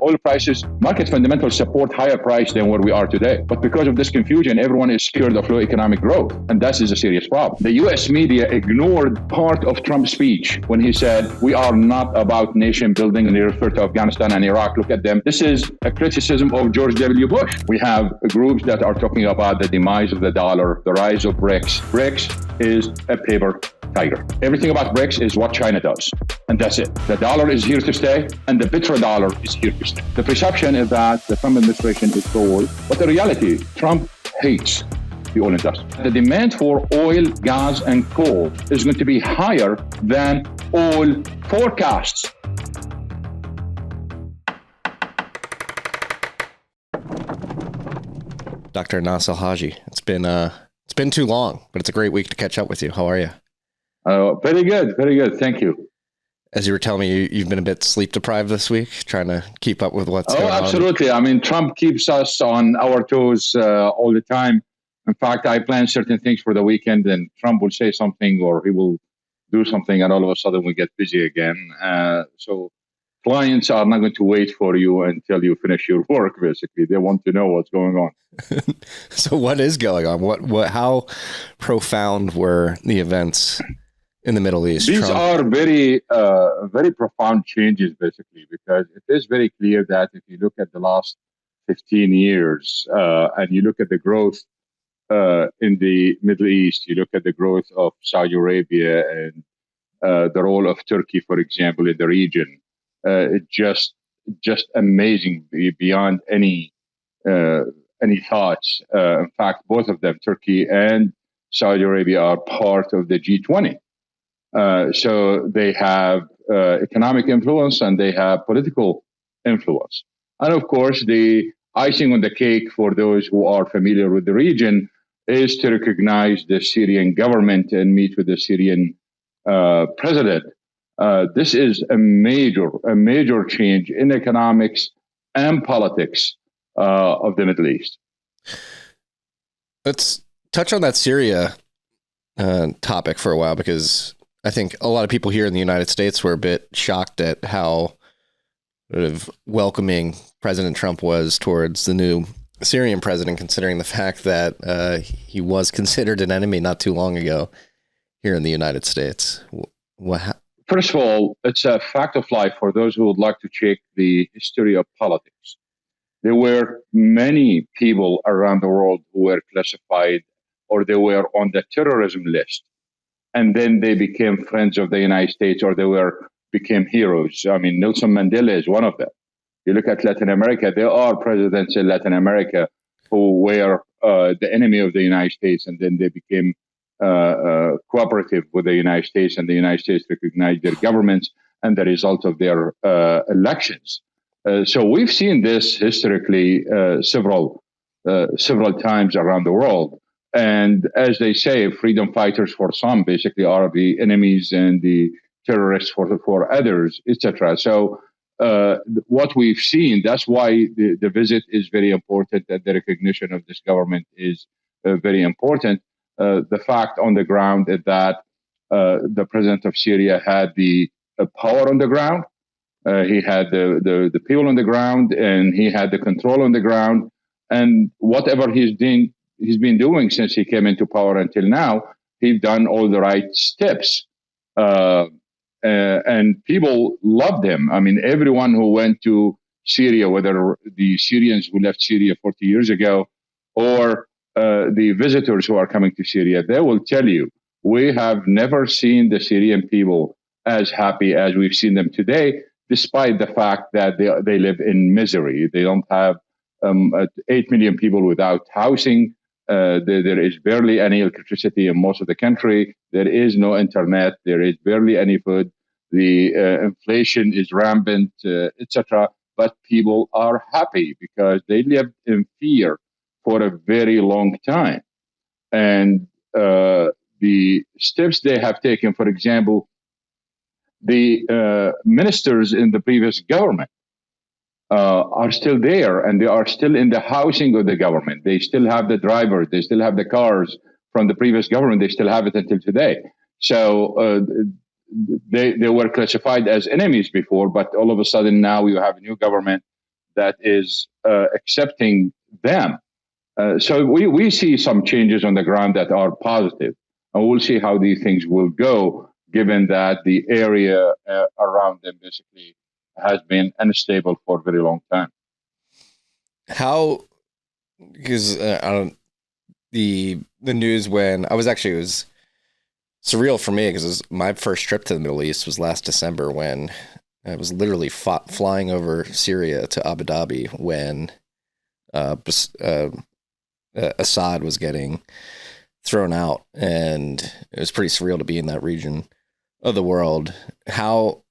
oil prices, market fundamentals support higher price than where we are today. But because of this confusion, everyone is scared of low economic growth. And that is a serious problem. The US media ignored part of Trump's speech when he said, we are not about nation building, and he referred to Afghanistan and Iraq. Look at them. This is a criticism of George W. Bush. We have groups that are talking about the demise of the dollar, the rise of BRICS. BRICS is a paper tiger. Everything about BRICS is what China does, and that's it. The dollar is here to stay, and the petrodollar is here to stay. The perception is that the Trump administration is pro oil, but the reality, Trump hates the oil industry. The demand for oil, gas, and coal is going to be higher than oil forecasts. Dr. Anas Alhajji, it's been too long, but it's a great week to catch up with you. How are you? Very good. Very good. Thank you. As you were telling me, you've been a bit sleep deprived this week, trying to keep up with what's going on. Oh, absolutely. I mean, Trump keeps us on our toes all the time. In fact, I plan certain things for the weekend, and Trump will say something or he will do something, and all of a sudden we get busy again. So clients are not going to wait for you until you finish your work, basically. They want to know what's going on. So what is going on? How profound were the events in the Middle East? These are very, very profound changes, basically, because it is very clear that if you look at the last 15 years and you look at the growth in the Middle East, you look at the growth of Saudi Arabia and the role of Turkey, for example, in the region, it's just amazing beyond any thoughts. In fact, both of them, Turkey and Saudi Arabia, are part of the G20. So they have economic influence and they have political influence. And of course, the icing on the cake for those who are familiar with the region is to recognize the Syrian government and meet with the Syrian president. This is a major change in economics and politics of the Middle East. Let's touch on that Syria topic for a while, because I think a lot of people here in the United States were a bit shocked at how sort of welcoming President Trump was towards the new Syrian president, considering the fact that he was considered an enemy not too long ago here in the United States. First of all, it's a fact of life for those who would like to check the history of politics. There were many people around the world who were classified or they were on the terrorism list, and then they became friends of the United States, or they became heroes. I mean, Nelson Mandela is one of them. You look at Latin America, there are presidents in Latin America who were the enemy of the United States, and then they became cooperative with the United States, and the United States recognized their governments and the result of their elections. So we've seen this historically several times around the world. And as they say, freedom fighters for some basically are the enemies and the terrorists for others, etc. So what we've seen, that's why the visit is very important, and the recognition of this government is very important. The fact on the ground is that the president of Syria had the power on the ground. He had the people on the ground, and he had the control on the ground. And whatever he's been doing since he came into power until now, he's done all the right steps. And people loved him. I mean, everyone who went to Syria, whether the Syrians who left Syria 40 years ago or the visitors who are coming to Syria, they will tell you, we have never seen the Syrian people as happy as we've seen them today, despite the fact that they live in misery. They don't have 8 million people without housing. There is barely any electricity in most of the country. There is no internet. There is barely any food. The inflation is rampant, etc. But people are happy because they lived in fear for a very long time. And the steps they have taken, for example, the ministers in the previous government are still there, and they are still in the housing of the government. They still have the drivers. They still have the cars from the previous government. They still have it until today. So they were classified as enemies before, but all of a sudden now you have a new government that is accepting them. So we see some changes on the ground that are positive, and we'll see how these things will go, given that the area around them basically has been unstable for a very long time. How, because I don't, the news when I was actually, it was surreal for me because my first trip to the Middle East was last December when I was literally flying over Syria to Abu Dhabi when Assad was getting thrown out, and it was pretty surreal to be in that region of the world. How,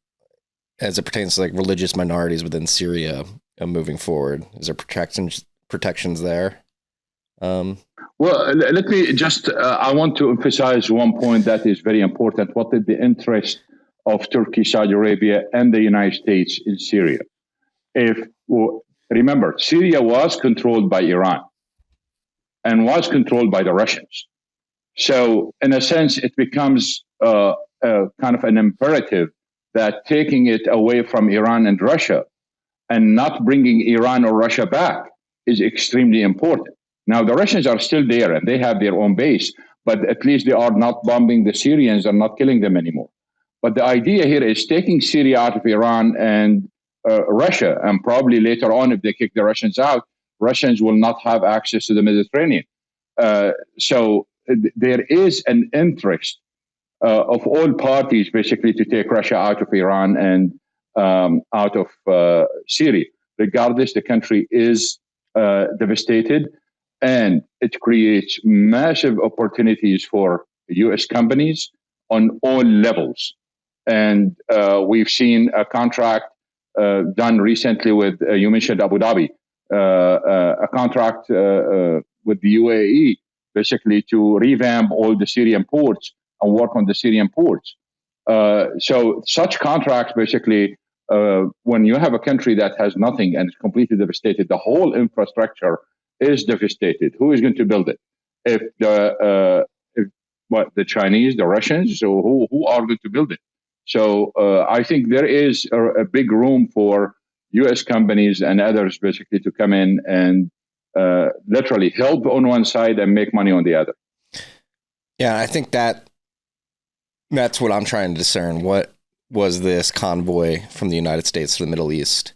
as it pertains to like religious minorities within Syria moving forward, is there protections there? Well, let me just, I want to emphasize one point that is very important. What is the interest of Turkey, Saudi Arabia, and the United States in Syria? Remember, Syria was controlled by Iran and was controlled by the Russians. So, in a sense, it becomes kind of an imperative that taking it away from Iran and Russia and not bringing Iran or Russia back is extremely important. Now, the Russians are still there and they have their own base, but at least they are not bombing the Syrians and not killing them anymore. But the idea here is taking Syria out of Iran and Russia, and probably later on, if they kick the Russians out, Russians will not have access to the Mediterranean. So there is an interest of all parties, basically, to take Russia out of Iran and out of Syria. Regardless, the country is devastated, and it creates massive opportunities for U.S. companies on all levels. And we've seen a contract done recently with, you mentioned Abu Dhabi, a contract with the UAE, basically to revamp all the Syrian ports and work on the Syrian ports. So such contracts, basically, when you have a country that has nothing and is completely devastated, the whole infrastructure is devastated. Who is going to build it? If the Chinese, the Russians, so who are going to build it? So I think there is a big room for U.S. companies and others basically to come in and literally help on one side and make money on the other. Yeah, I think that's what I'm trying to discern. What was this convoy from the United States to the Middle East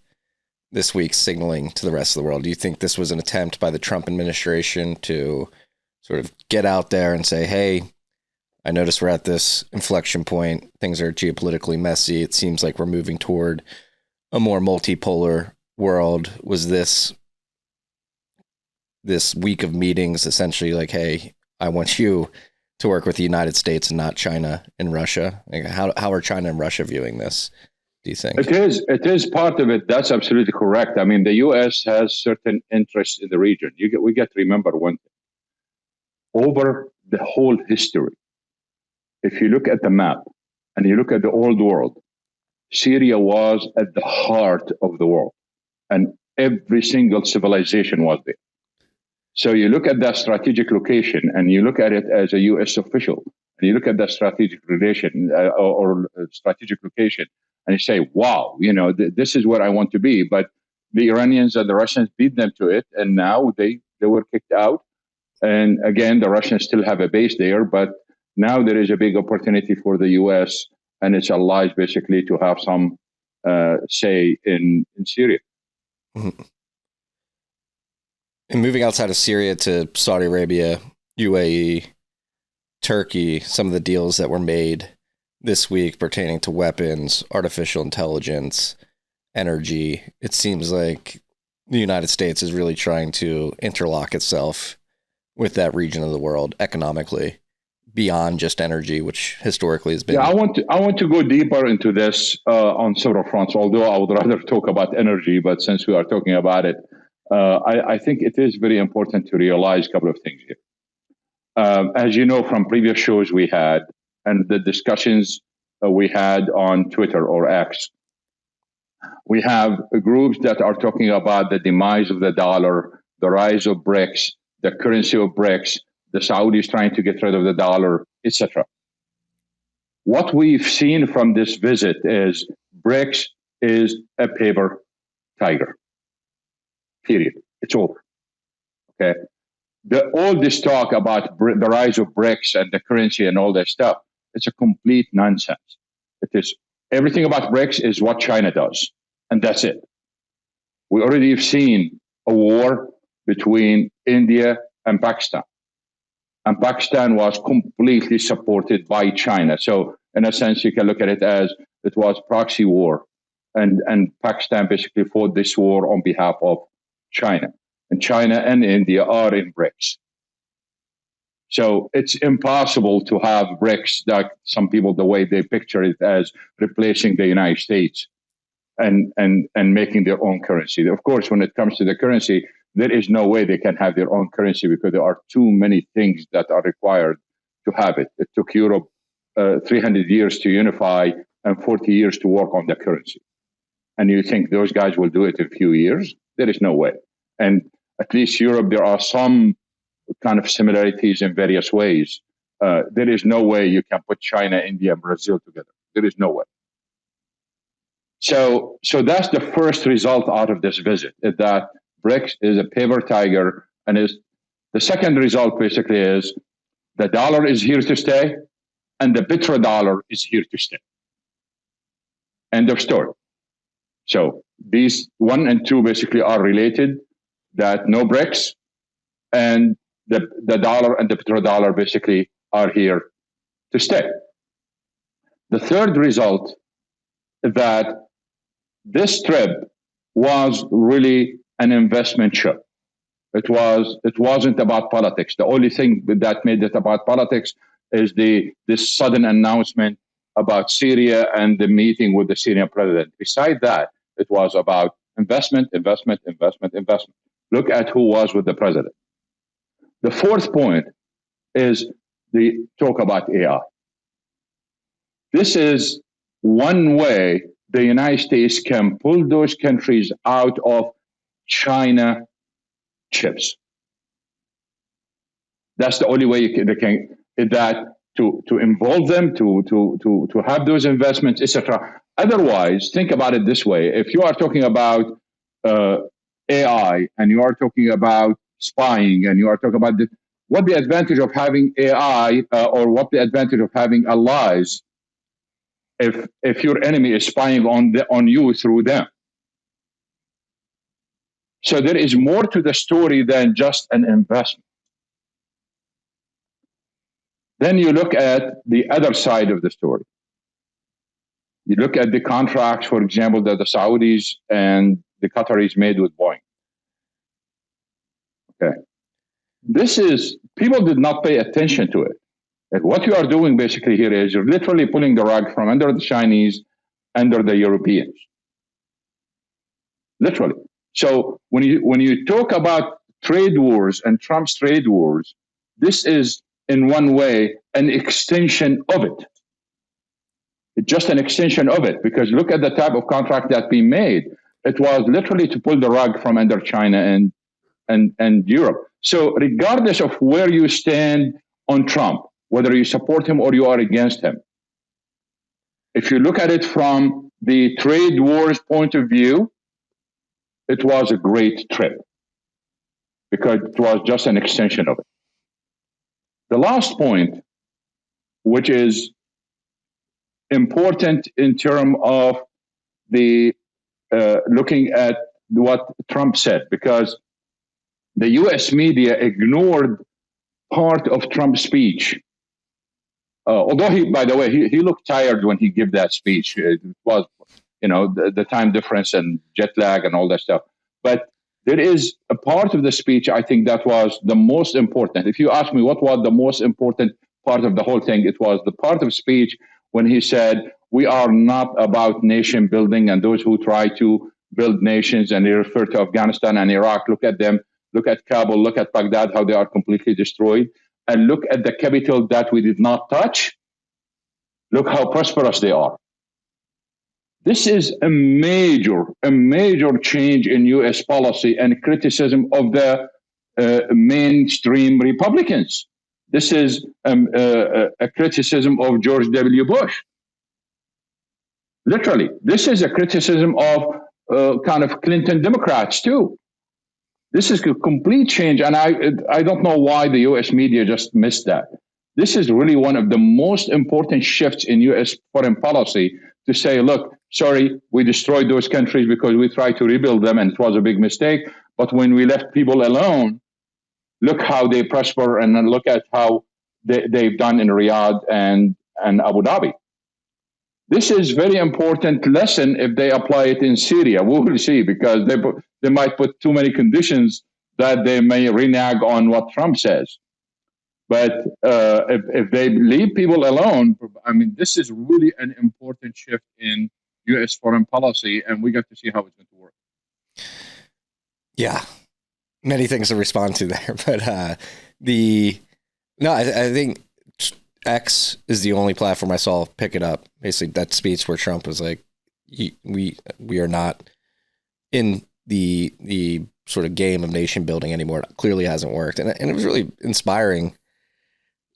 this week signaling to the rest of the world? Do you think this was an attempt by the Trump administration to sort of get out there and say, hey, I notice we're at this inflection point. Things are geopolitically messy. It seems like we're moving toward a more multipolar world. Was this week of meetings essentially like, hey, I want you to work with the United States and not China and Russia? Like, how are China and Russia viewing this, do you think? It is part of it. That's absolutely correct. I mean, the U.S. has certain interests in the region. We get to remember one thing. Over the whole history, if you look at the map and you look at the old world, Syria was at the heart of the world, and every single civilization was there. So you look at that strategic location and you look at it as a U.S. official, and you look at that strategic relation or strategic location, and you say, wow, this is where I want to be. But the Iranians and the Russians beat them to it, and now they were kicked out. And again, the Russians still have a base there, but now there is a big opportunity for the U.S. and its allies basically to have some say in Syria. Mm-hmm. And moving outside of Syria to Saudi Arabia, UAE, Turkey, some of the deals that were made this week pertaining to weapons, artificial intelligence, energy, it seems like the United States is really trying to interlock itself with that region of the world economically, beyond just energy, which historically has been. Yeah, I want to go deeper into this on several fronts. Although I would rather talk about energy, but since we are talking about it, I think it is very important to realize a couple of things here. As you know from previous shows we had and the discussions we had on Twitter or X, we have groups that are talking about the demise of the dollar, the rise of BRICS, the currency of BRICS, the Saudis trying to get rid of the dollar, etc. What we've seen from this visit is BRICS is a paper tiger. period. It's over. Okay. All this talk about the rise of BRICS and the currency and all that stuff, it's a complete nonsense. It is everything about BRICS is what China does, and that's it. We already have seen a war between India and Pakistan. And Pakistan was completely supported by China. So in a sense, you can look at it as it was proxy war. And Pakistan basically fought this war on behalf of China. And China and India are in BRICS. So it's impossible to have BRICS, like some people, the way they picture it, as replacing the United States and making their own currency. Of course, when it comes to the currency, there is no way they can have their own currency because there are too many things that are required to have it. It took Europe 300 years to unify and 40 years to work on the currency. And you think those guys will do it in a few years? There is no way. And at least Europe, there are some kind of similarities in various ways. There is no way you can put China, India, and Brazil together. There is no way. So that's the first result out of this visit, is that BRICS is a paper tiger. And the second result basically is the dollar is here to stay and the petrodollar is here to stay. End of story. So these 1 and 2 basically are related, that no BRICS and the dollar and the petrodollar basically are here to stay. The third result is that this trip was really an investment trip. It wasn't about politics. The only thing that made it about politics is this sudden announcement about Syria and the meeting with the Syrian president. Besides that, it was about investment. Look at who was with the president. The fourth point is the talk about AI. This is one way the United States can pull those countries out of China chips. That's the only way they can to involve them, to have those investments, etc. Otherwise, think about it this way: if you are talking about AI and you are talking about spying and you are talking about what the advantage of having AI or what the advantage of having allies if your enemy is spying on you through them. So there is more to the story than just an investment. Then you look at the other side of the story. You look at the contracts, for example, that the Saudis and the Qataris made with Boeing. Okay. People did not pay attention to it. And what you are doing basically here is you're literally pulling the rug from under the Chinese, under the Europeans. Literally. So when you talk about trade wars and Trump's trade wars, this is in one way an extension of it. It's just an extension of it, because look at the type of contract that we made. It was literally to pull the rug from under China and Europe. So regardless of where you stand on Trump, whether you support him or you are against him, if you look at it from the trade wars point of view, it was a great trip because it was just an extension of it. The last point, which is important in terms of the looking at what Trump said, because the U.S. media ignored part of Trump's speech. Although by the way, he looked tired when he gave that speech. It was, the time difference and jet lag and all that stuff. But there is a part of the speech, I think, that was the most important. If you ask me what was the most important part of the whole thing, it was the part of speech when he said, we are not about nation building, and those who try to build nations, and he referred to Afghanistan and Iraq. Look at them. Look at Kabul. Look at Baghdad, how they are completely destroyed. And look at the capital that we did not touch. Look how prosperous they are. This is a major change in U.S. policy and criticism of the mainstream Republicans. This is a criticism of George W. Bush. Literally, this is a criticism of kind of Clinton Democrats too. This is a complete change, and I don't know why the U.S. media just missed that. This is really one of the most important shifts in U.S. foreign policy to say, look, sorry, we destroyed those countries because we tried to rebuild them, and it was a big mistake. But when we left people alone, look how they prosper, and then look at how they've done in Riyadh and Abu Dhabi. This is very important lesson if they apply it in Syria. We will see, because they might put too many conditions that they may renege on what Trump says. But if they leave people alone, I mean, this is really an important shift in U.S. foreign policy, and we got to see how it's going to work. Yeah, many things to respond to there, but I think X is the only platform I saw pick it up. Basically, that speech where Trump was like, "We are not in the sort of game of nation building anymore." It clearly hasn't worked, and it was really inspiring,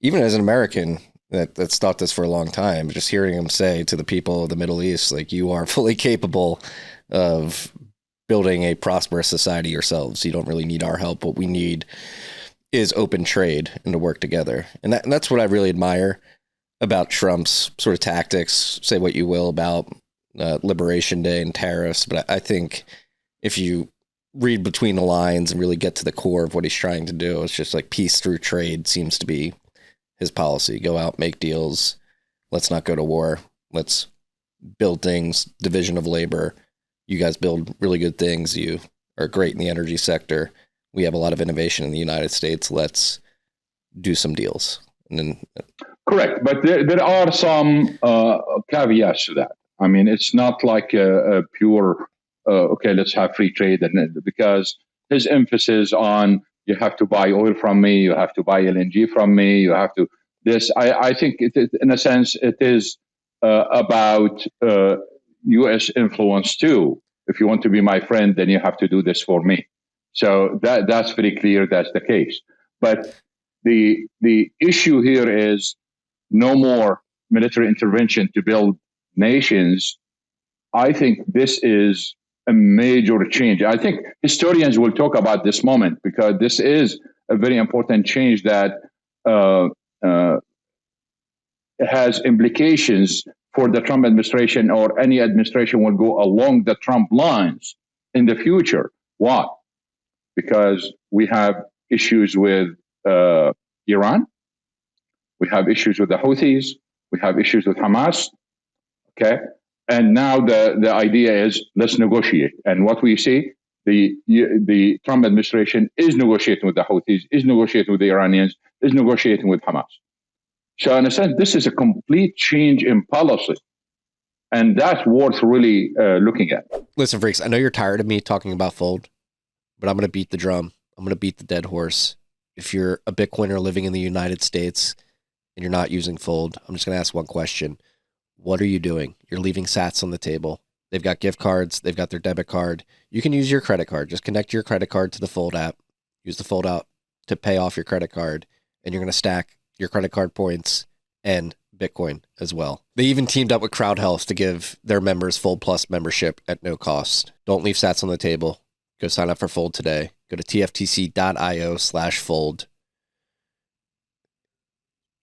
even as an American that's thought this for a long time. Just hearing him say to the people of the Middle East, like, "You are fully capable of building a prosperous society yourselves. You don't really need our help. What we need is open trade and to work together." And that's what I really admire about Trump's sort of tactics. Say what you will about Liberation Day and tariffs, but I think if you read between the lines and really get to the core of what he's trying to do, it's just like peace through trade seems to be his policy. Go out, make deals. Let's not go to war. Let's build things, division of labor. You guys build really good things. You are great in the energy sector. We have a lot of innovation in the United States. Let's do some deals. And then, correct, but there are some caveats to that. I mean, it's not like a pure okay, let's have free trade, and because his emphasis on you have to buy oil from me, you have to buy LNG from me, you have to this. I think in a sense it is about U.S. influence too. If you want to be my friend, then you have to do this for me. So that's very clear. That's the case. But the issue here is no more military intervention to build nations. I think this is a major change. I think historians will talk about this moment because this is a very important change that has implications for the Trump administration, or any administration will go along the Trump lines in the future. Why? Because we have issues with Iran, we have issues with the Houthis, we have issues with Hamas. Okay, and now the idea is let's negotiate. And what we see, the Trump administration is negotiating with the Houthis, is negotiating with the Iranians, is negotiating with Hamas. So in a sense, this is a complete change in policy. And that's worth really looking at. Listen, freaks, I know you're tired of me talking about Fold, but I'm going to beat the drum. I'm going to beat the dead horse. If you're a Bitcoiner living in the United States and you're not using Fold, I'm just going to ask one question. What are you doing? You're leaving sats on the table. They've got gift cards. They've got their debit card. You can use your credit card. Just connect your credit card to the Fold app. Use the Fold app to pay off your credit card, and you're going to stack your credit card points and Bitcoin as well. They even teamed up with Crowd Health to give their members Fold Plus membership at no cost. Don't leave sats on the table. Go sign up for Fold today. Go to tftc.io/fold.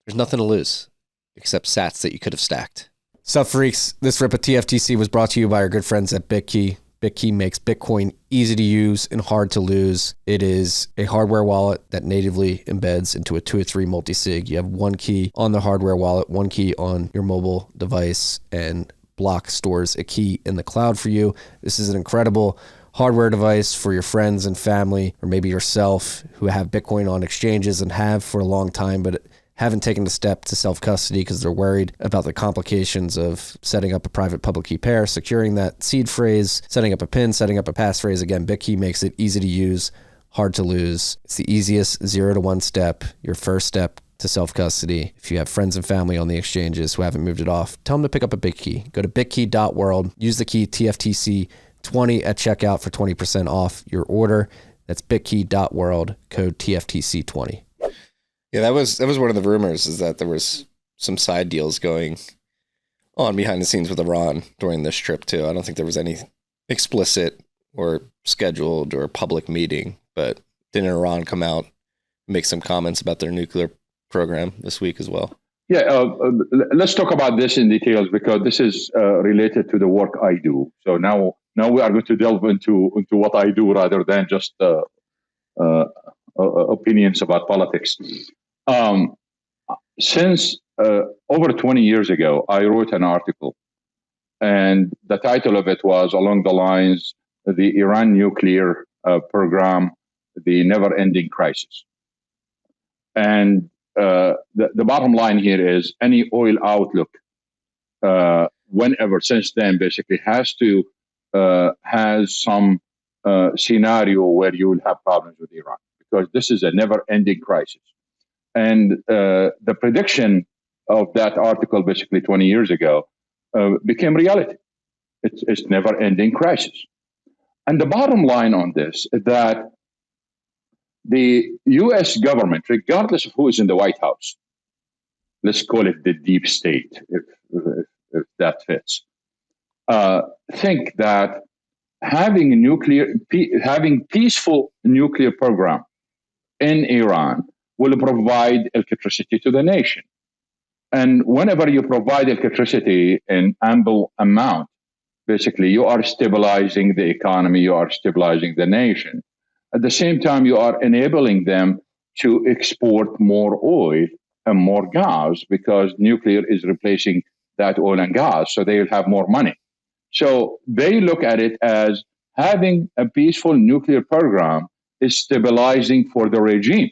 There's nothing to lose except sats that you could have stacked. Sup, freaks? This rip of TFTC was brought to you by our good friends at Bitkey. Bitkey makes Bitcoin easy to use and hard to lose. It is a hardware wallet that natively embeds into a 2 or 3 multi-sig. You have one key on the hardware wallet, one key on your mobile device, and Block stores a key in the cloud for you. This is an incredible hardware device for your friends and family, or maybe yourself, who have Bitcoin on exchanges and have for a long time, but haven't taken the step to self-custody because they're worried about the complications of setting up a private public key pair, securing that seed phrase, setting up a PIN, setting up a passphrase. Again, Bitkey makes it easy to use, hard to lose. It's the easiest 0 to 1 step, your first step to self-custody. If you have friends and family on the exchanges who haven't moved it off, tell them to pick up a Bitkey. Go to bitkey.world, use the key TFTC20 at checkout for 20% off your order. That's bitkey.world, code TFTC20. Yeah, that was one of the rumors, is that there was some side deals going on behind the scenes with Iran during this trip too. I don't think there was any explicit or scheduled or a public meeting, but didn't Iran come out, make some comments about their nuclear program this week as well? Yeah, let's talk about this in details because this is related to the work I do. So now we are going to delve into what I do rather than just opinions about politics. Since over 20 years ago, I wrote an article, and the title of it was along the lines, "The Iran Nuclear Program, the Never-Ending Crisis." And the bottom line here is any oil outlook, whenever since then, basically has some scenario where you will have problems with Iran because this is a never-ending crisis. And the prediction of that article, basically 20 years ago, became reality. It's never-ending crisis. And the bottom line on this is that the U.S. government, regardless of who is in the White House, let's call it the deep state, if that fits, think that having peaceful nuclear program in Iran will provide electricity to the nation. And whenever you provide electricity in ample amount, basically you are stabilizing the economy, you are stabilizing the nation. At the same time, you are enabling them to export more oil and more gas because nuclear is replacing that oil and gas, so they will have more money. So they look at it as having a peaceful nuclear program is stabilizing for the regime,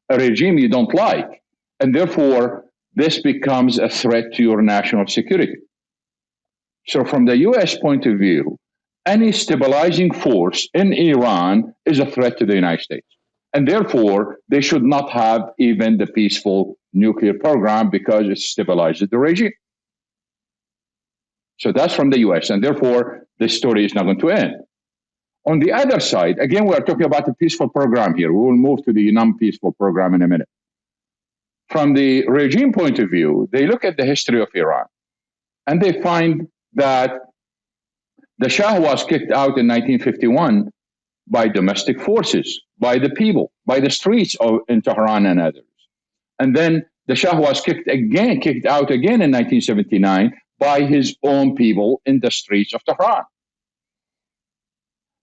a regime you don't like. And therefore, this becomes a threat to your national security. So from the US point of view, any stabilizing force in Iran is a threat to the United States. And therefore, they should not have even the peaceful nuclear program because it stabilizes the regime. So that's from the US. And therefore, this story is not going to end. On the other side, again, we are talking about the peaceful program here. We will move to the non-peaceful program in a minute. From the regime point of view, they look at the history of Iran and they find that the Shah was kicked out in 1951 by domestic forces, by the people, by the streets in Tehran and others. And then the Shah was kicked out again in 1979 by his own people in the streets of Tehran.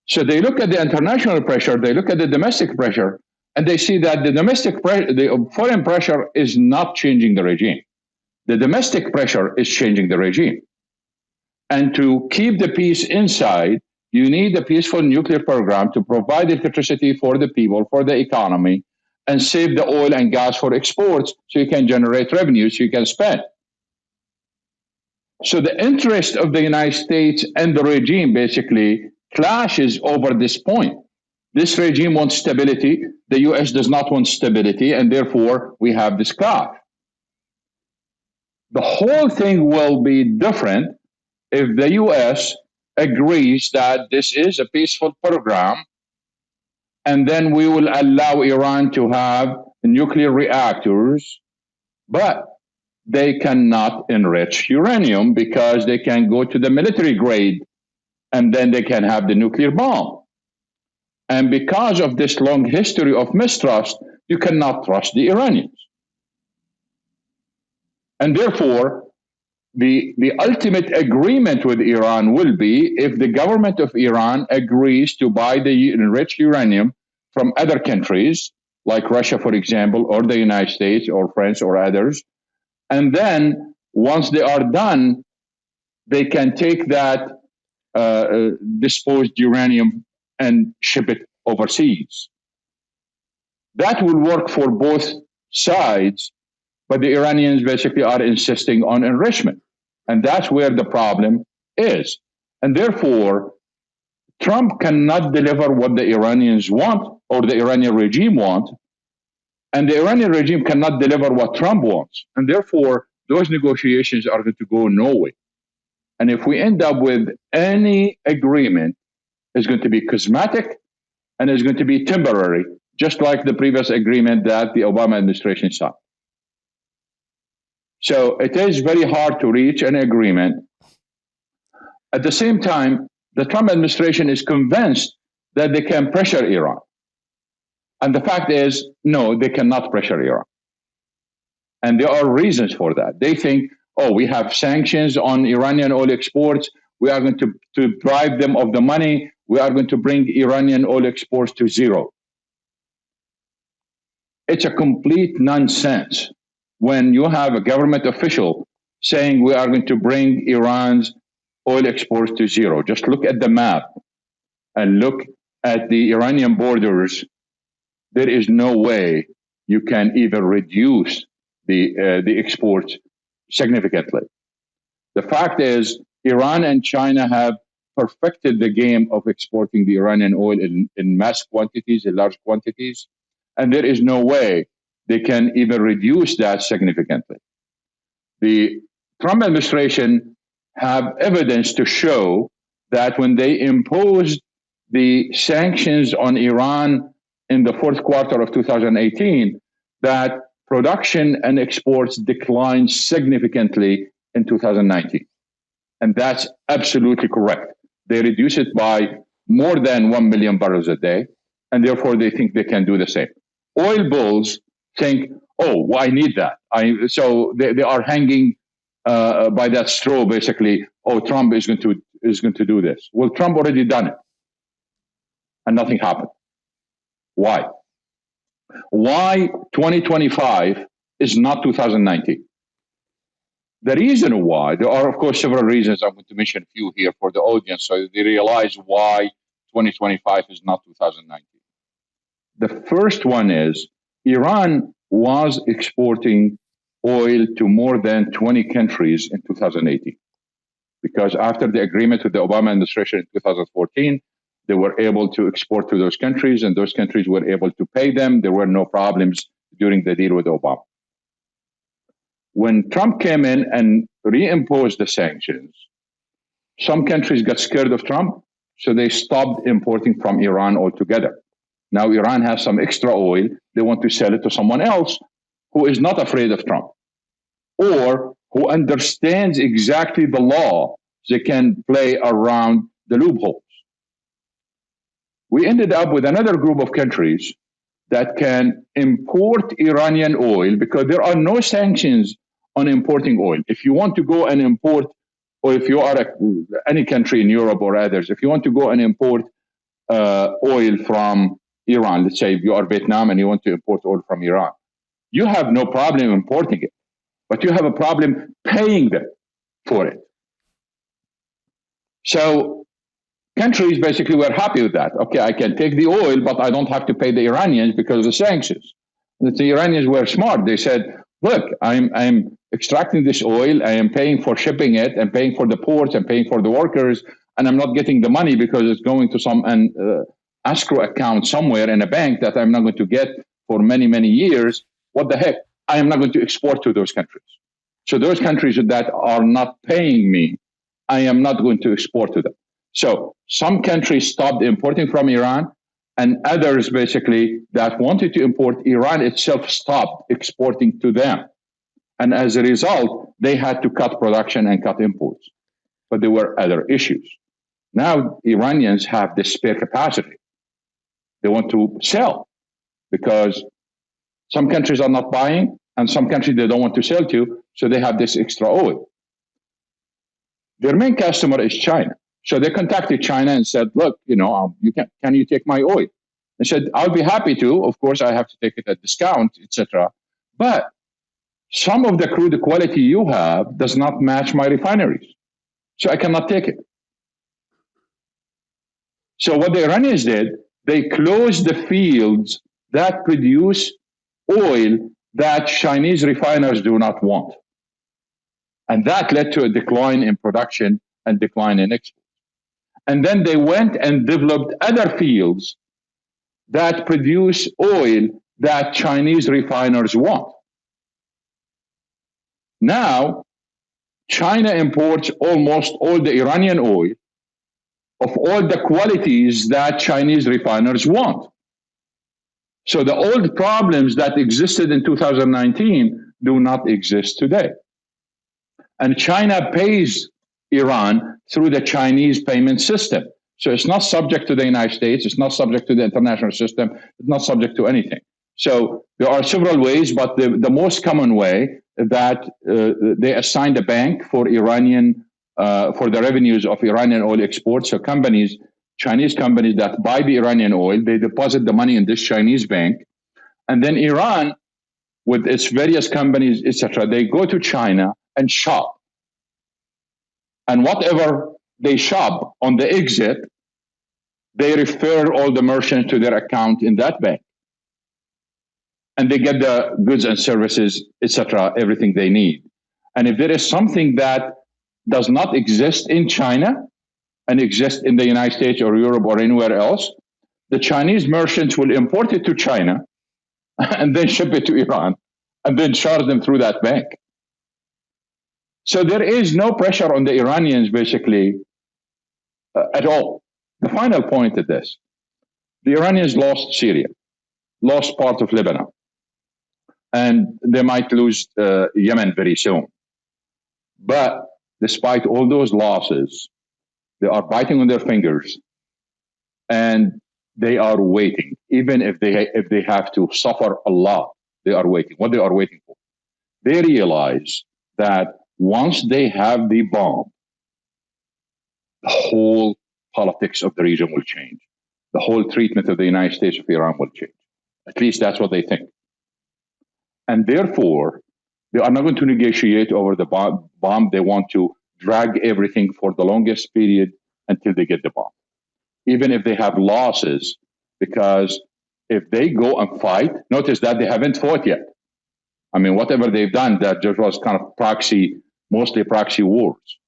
So they look at the international pressure, they look at the domestic pressure, and they see that the foreign pressure is not changing the regime. The domestic pressure is changing the regime. And to keep the peace inside, you need a peaceful nuclear program to provide electricity for the people, for the economy, and save the oil and gas for exports so you can generate revenue, so you can spend. So the interest of the United States and the regime basically clashes over this point. This regime wants stability. The US does not want stability, and therefore we have this clash. The whole thing will be different if the US agrees that this is a peaceful program, and then we will allow Iran to have nuclear reactors, but they cannot enrich uranium because they can go to the military grade and then they can have the nuclear bomb. And because of this long history of mistrust, you cannot trust the Iranians. And therefore, the ultimate agreement with Iran will be if the government of Iran agrees to buy the enriched uranium from other countries, like Russia, for example, or the United States or France or others. And then once they are done, they can take that disposed uranium and ship it overseas. That will work for both sides, but the Iranians basically are insisting on enrichment. And that's where the problem is. And therefore, Trump cannot deliver what the Iranians want or the Iranian regime want, and the Iranian regime cannot deliver what Trump wants. And therefore, those negotiations are going to go nowhere. And if we end up with any agreement, it's going to be cosmetic and it's going to be temporary, just like the previous agreement that the Obama administration signed. So it is very hard to reach an agreement. At the same time, the Trump administration is convinced that they can pressure Iran. And the fact is, no, they cannot pressure Iran. And there are reasons for that. They think, oh, we have sanctions on Iranian oil exports. We are going to drive them of the money. We are going to bring Iranian oil exports to zero. It's a complete nonsense when you have a government official saying we are going to bring Iran's oil exports to zero. Just look at the map and look at the Iranian borders. There is no way you can even reduce the exports significantly. The fact is, Iran and China have perfected the game of exporting the Iranian oil in mass quantities, in large quantities, and there is no way they can even reduce that significantly. The Trump administration have evidence to show that when they imposed the sanctions on Iran in the fourth quarter of 2018, that production and exports declined significantly in 2019. And that's absolutely correct. They reduce it by more than 1 million barrels a day, and therefore they think they can do the same. Oil bulls think, oh, well, I need that. So they are hanging by that straw, basically. Oh, Trump is going to do this. Well, Trump already done it, and nothing happened. Why? Why 2025 is not 2019? The reason why, there are, of course, several reasons. I'm going to mention a few here for the audience so they realize why 2025 is not 2019. The first one is Iran was exporting oil to more than 20 countries in 2018. Because after the agreement with the Obama administration in 2014, they were able to export to those countries, and those countries were able to pay them. There were no problems during the deal with Obama. When Trump came in and reimposed the sanctions, some countries got scared of Trump, so they stopped importing from Iran altogether. Now Iran has some extra oil. They want to sell it to someone else who is not afraid of Trump or who understands exactly the law. They can play around the loopholes. We ended up with another group of countries that can import Iranian oil because there are no sanctions on importing oil. If you want to go and import, or if you are any country in Europe or others, if you want to go and import oil from Iran, let's say you are Vietnam and you want to import oil from Iran, you have no problem importing it, but you have a problem paying them for it. So countries basically were happy with that. Okay, I can take the oil, but I don't have to pay the Iranians because of the sanctions. And the Iranians were smart. They said, look, I'm extracting this oil, I am paying for shipping it, and paying for the ports, and paying for the workers, and I'm not getting the money because it's going to some escrow account somewhere in a bank that I'm not going to get for many, many years. What the heck? I am not going to export to those countries. So those countries that are not paying me, I am not going to export to them. So some countries stopped importing from Iran, and others basically that wanted to import, Iran itself stopped exporting to them. And as a result, they had to cut production and cut imports. But there were other issues. Now Iranians have this spare capacity. They want to sell because some countries are not buying and some countries they don't want to sell to, so they have this extra oil. Their main customer is China. So they contacted China and said, look, can you take my oil? They said, I'll be happy to. Of course, I have to take it at discount, etc. But some of the crude quality you have does not match my refineries. So I cannot take it. So what the Iranians did, they closed the fields that produce oil that Chinese refiners do not want. And that led to a decline in production and decline in exports. And then they went and developed other fields that produce oil that Chinese refiners want. Now, China imports almost all the Iranian oil of all the qualities that Chinese refiners want. So the old problems that existed in 2019 do not exist today. And China pays Iran through the Chinese payment system. So it's not subject to the United States. It's not subject to the international system. It's not subject to anything. So there are several ways, but the most common way that they assigned a bank for Iranian for the revenues of Iranian oil exports. So companies, Chinese companies that buy the Iranian oil, they deposit the money in this Chinese bank, and then Iran, with its various companies, etc., they go to China and shop, and whatever they shop on the exit, they refer all the merchants to their account in that bank, and they get the goods and services, etc., everything they need. And if there is something that does not exist in China and exists in the United States or Europe or anywhere else, the Chinese merchants will import it to China and then ship it to Iran and then charge them through that bank. So there is no pressure on the Iranians, basically, at all. The final point of this, the Iranians lost Syria, lost part of Lebanon, and they might lose Yemen very soon. But despite all those losses, they are biting on their fingers, and they are waiting. Even if they have to suffer a lot, they are waiting. What they are waiting for? They realize that once they have the bomb, the whole politics of the region will change. The whole treatment of the United States of Iran will change. At least that's what they think. And therefore, they are not going to negotiate over the bomb. They want to drag everything for the longest period until they get the bomb, even if they have losses, because if they go and fight, notice that they haven't fought yet. I mean, whatever they've done, that just was kind of proxy, mostly proxy wars.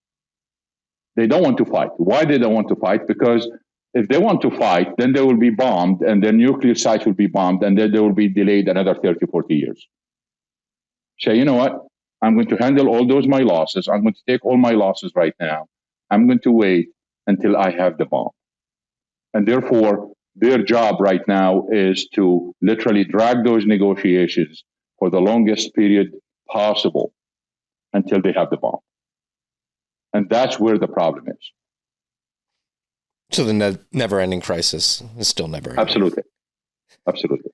They don't want to fight. Why they don't want to fight? Because if they want to fight, then they will be bombed, and their nuclear sites will be bombed, and then they will be delayed another 30, 40 years. Say, you know what? I'm going to handle all those my losses. I'm going to take all my losses right now. I'm going to wait until I have the bomb. And therefore, their job right now is to literally drag those negotiations for the longest period possible until they have the bomb. And that's where the problem is. So the never-ending crisis is still never-ending. Absolutely. Absolutely.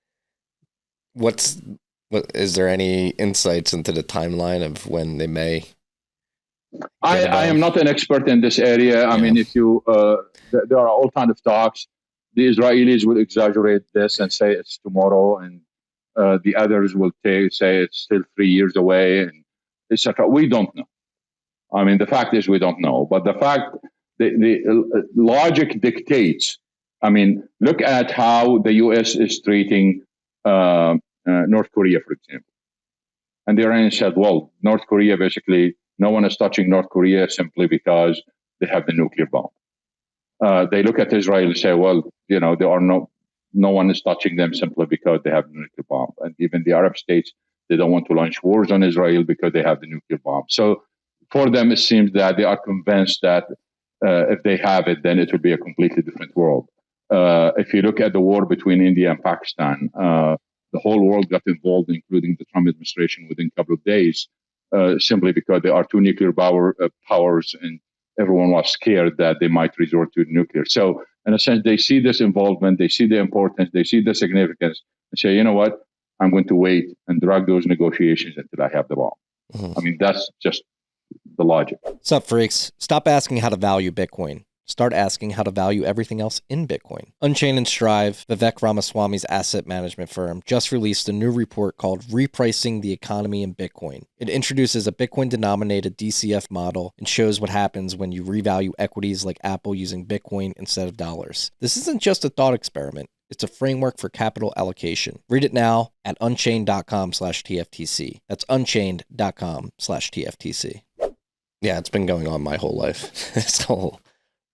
What is there any insights into the timeline of when they may? I am not an expert in this area. I mean, if you, there are all kinds of talks. The Israelis will exaggerate this and say it's tomorrow, and the others will say it's still 3 years away, and etc. We don't know. I mean, the fact is we don't know. But the fact, the logic dictates. I mean, look at how the U.S. is treating North Korea, for example. And the Iranians said, well, North Korea, basically, no one is touching North Korea simply because they have the nuclear bomb. They look at Israel and say, well, you know, there are no one is touching them simply because they have the nuclear bomb. And even the Arab states, they don't want to launch wars on Israel because they have the nuclear bomb. So for them, it seems that they are convinced that if they have it, then it will be a completely different world. If you look at the war between India and Pakistan, the whole world got involved, including the Trump administration, within a couple of days, simply because there are two nuclear powers, and everyone was scared that they might resort to nuclear. So, in a sense, they see this involvement, they see the importance, they see the significance, and say, you know what, I'm going to wait and drag those negotiations until I have the bomb. Mm-hmm. I mean, that's just the logic. What's up, freaks? Stop asking how to value Bitcoin. Start asking how to value everything else in Bitcoin. Unchained and Strive, Vivek Ramaswamy's asset management firm, just released a new report called Repricing the Economy in Bitcoin. It introduces a Bitcoin-denominated DCF model and shows what happens when you revalue equities like Apple using Bitcoin instead of dollars. This isn't just a thought experiment. It's a framework for capital allocation. Read it now at unchained.com/TFTC. That's unchained.com/TFTC. Yeah, it's been going on my whole life. This whole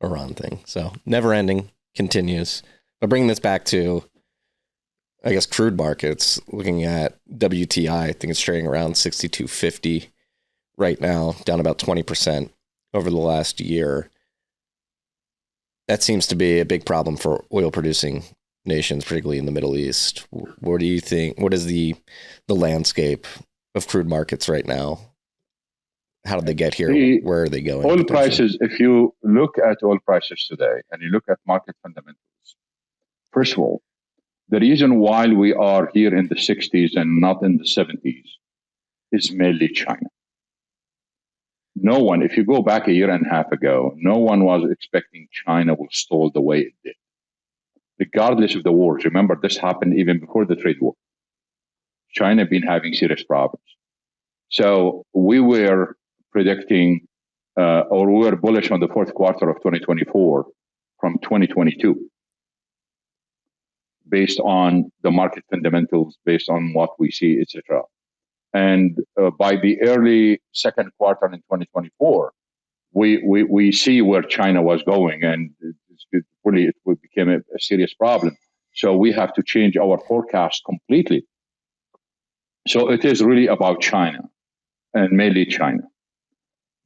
Iran thing. So never ending, continues. But bringing this back to, I guess, crude markets, looking at WTI, I think it's trading around 62.50 right now, down about 20% over the last year. That seems to be a big problem for oil producing nations, particularly in the Middle East. What do you think? What is the landscape of crude markets right now? How did they get here? Where are they going? Oil prices, if you look at oil prices today and you look at market fundamentals, first of all, the reason why we are here in the 60s and not in the 70s is mainly China. No one, if you go back a year and a half ago, no one was expecting China will stall the way it did. Regardless of the wars, remember this happened even before the trade war. China been having serious problems. So we were predicting, or we were bullish on the fourth quarter of 2024 from 2022, based on the market fundamentals, based on what we see, etc. And by the early second quarter in 2024, we see where China was going, and it became a serious problem. So we have to change our forecast completely. So it is really about China, and mainly China.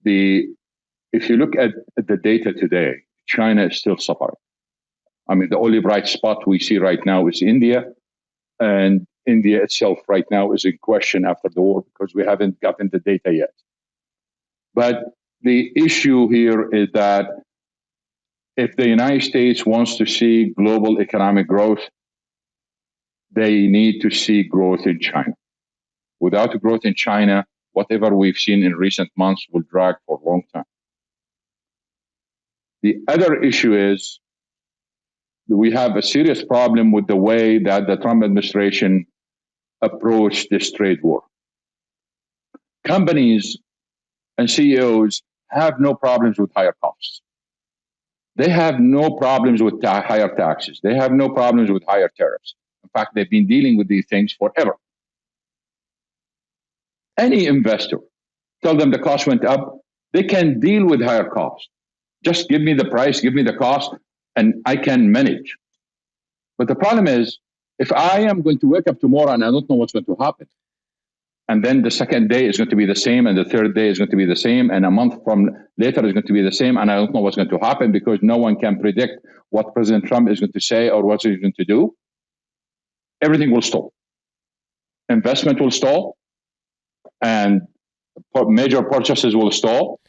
If you look at the data today, China is still suffering. I mean, the only bright spot we see right now is India, and India itself right now is in question after the war because we haven't gotten the data yet. But the issue here is that if the United States wants to see global economic growth, they need to see growth in China. Without growth in China, whatever we've seen in recent months will drag for a long time. The other issue is we have a serious problem with the way that the Trump administration approached this trade war. Companies and CEOs have no problems with higher costs. They have no problems with higher taxes. They have no problems with higher tariffs. In fact, they've been dealing with these things forever. Any investor, tell them the cost went up, they can deal with higher costs. Just give me the price, give me the cost, and I can manage. But the problem is, if I am going to wake up tomorrow and I don't know what's going to happen, and then the second day is going to be the same, and the third day is going to be the same, and a month from later is going to be the same, and I don't know what's going to happen because no one can predict what President Trump is going to say or what he's going to do, everything will stall. Investment will stall, and major purchases will stall.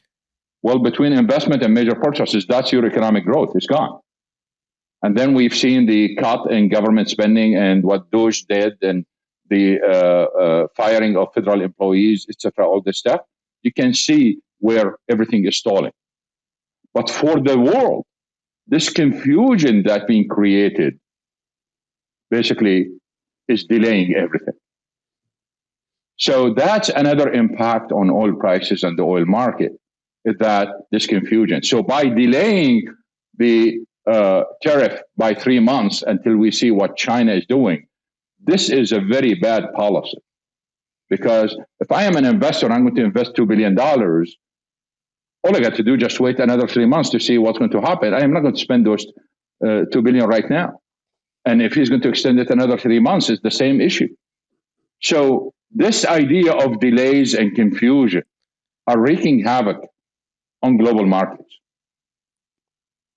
Well, between investment and major purchases, that's your economic growth. It's gone. And then we've seen the cut in government spending and what DOGE did and the firing of federal employees, etc., all this stuff. You can see where everything is stalling. But for the world, this confusion that's being created basically is delaying everything. So that's another impact on oil prices and the oil market, is that this confusion. So by delaying the tariff by 3 months until we see what China is doing, this is a very bad policy. Because if I am an investor, I'm going to invest $2 billion. All I got to do is just wait another 3 months to see what's going to happen. I am not going to spend those $2 billion right now. And if he's going to extend it another 3 months, it's the same issue. So this idea of delays and confusion are wreaking havoc on global markets.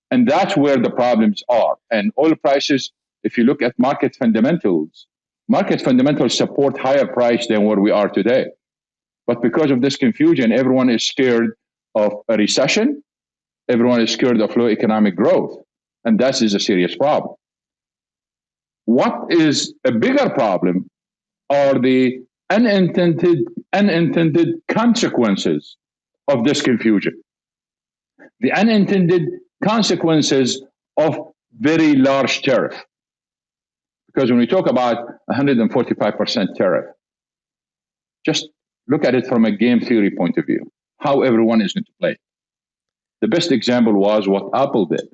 And that's where the problems are. And oil prices, if you look at market fundamentals support higher price than where we are today. But because of this confusion, everyone is scared of a recession. Everyone is scared of low economic growth. And that is a serious problem. What is a bigger problem are the unintended consequences of this confusion. The unintended consequences of very large tariff. Because when we talk about 145% tariff, just look at it from a game theory point of view, how everyone is going to play. The best example was what Apple did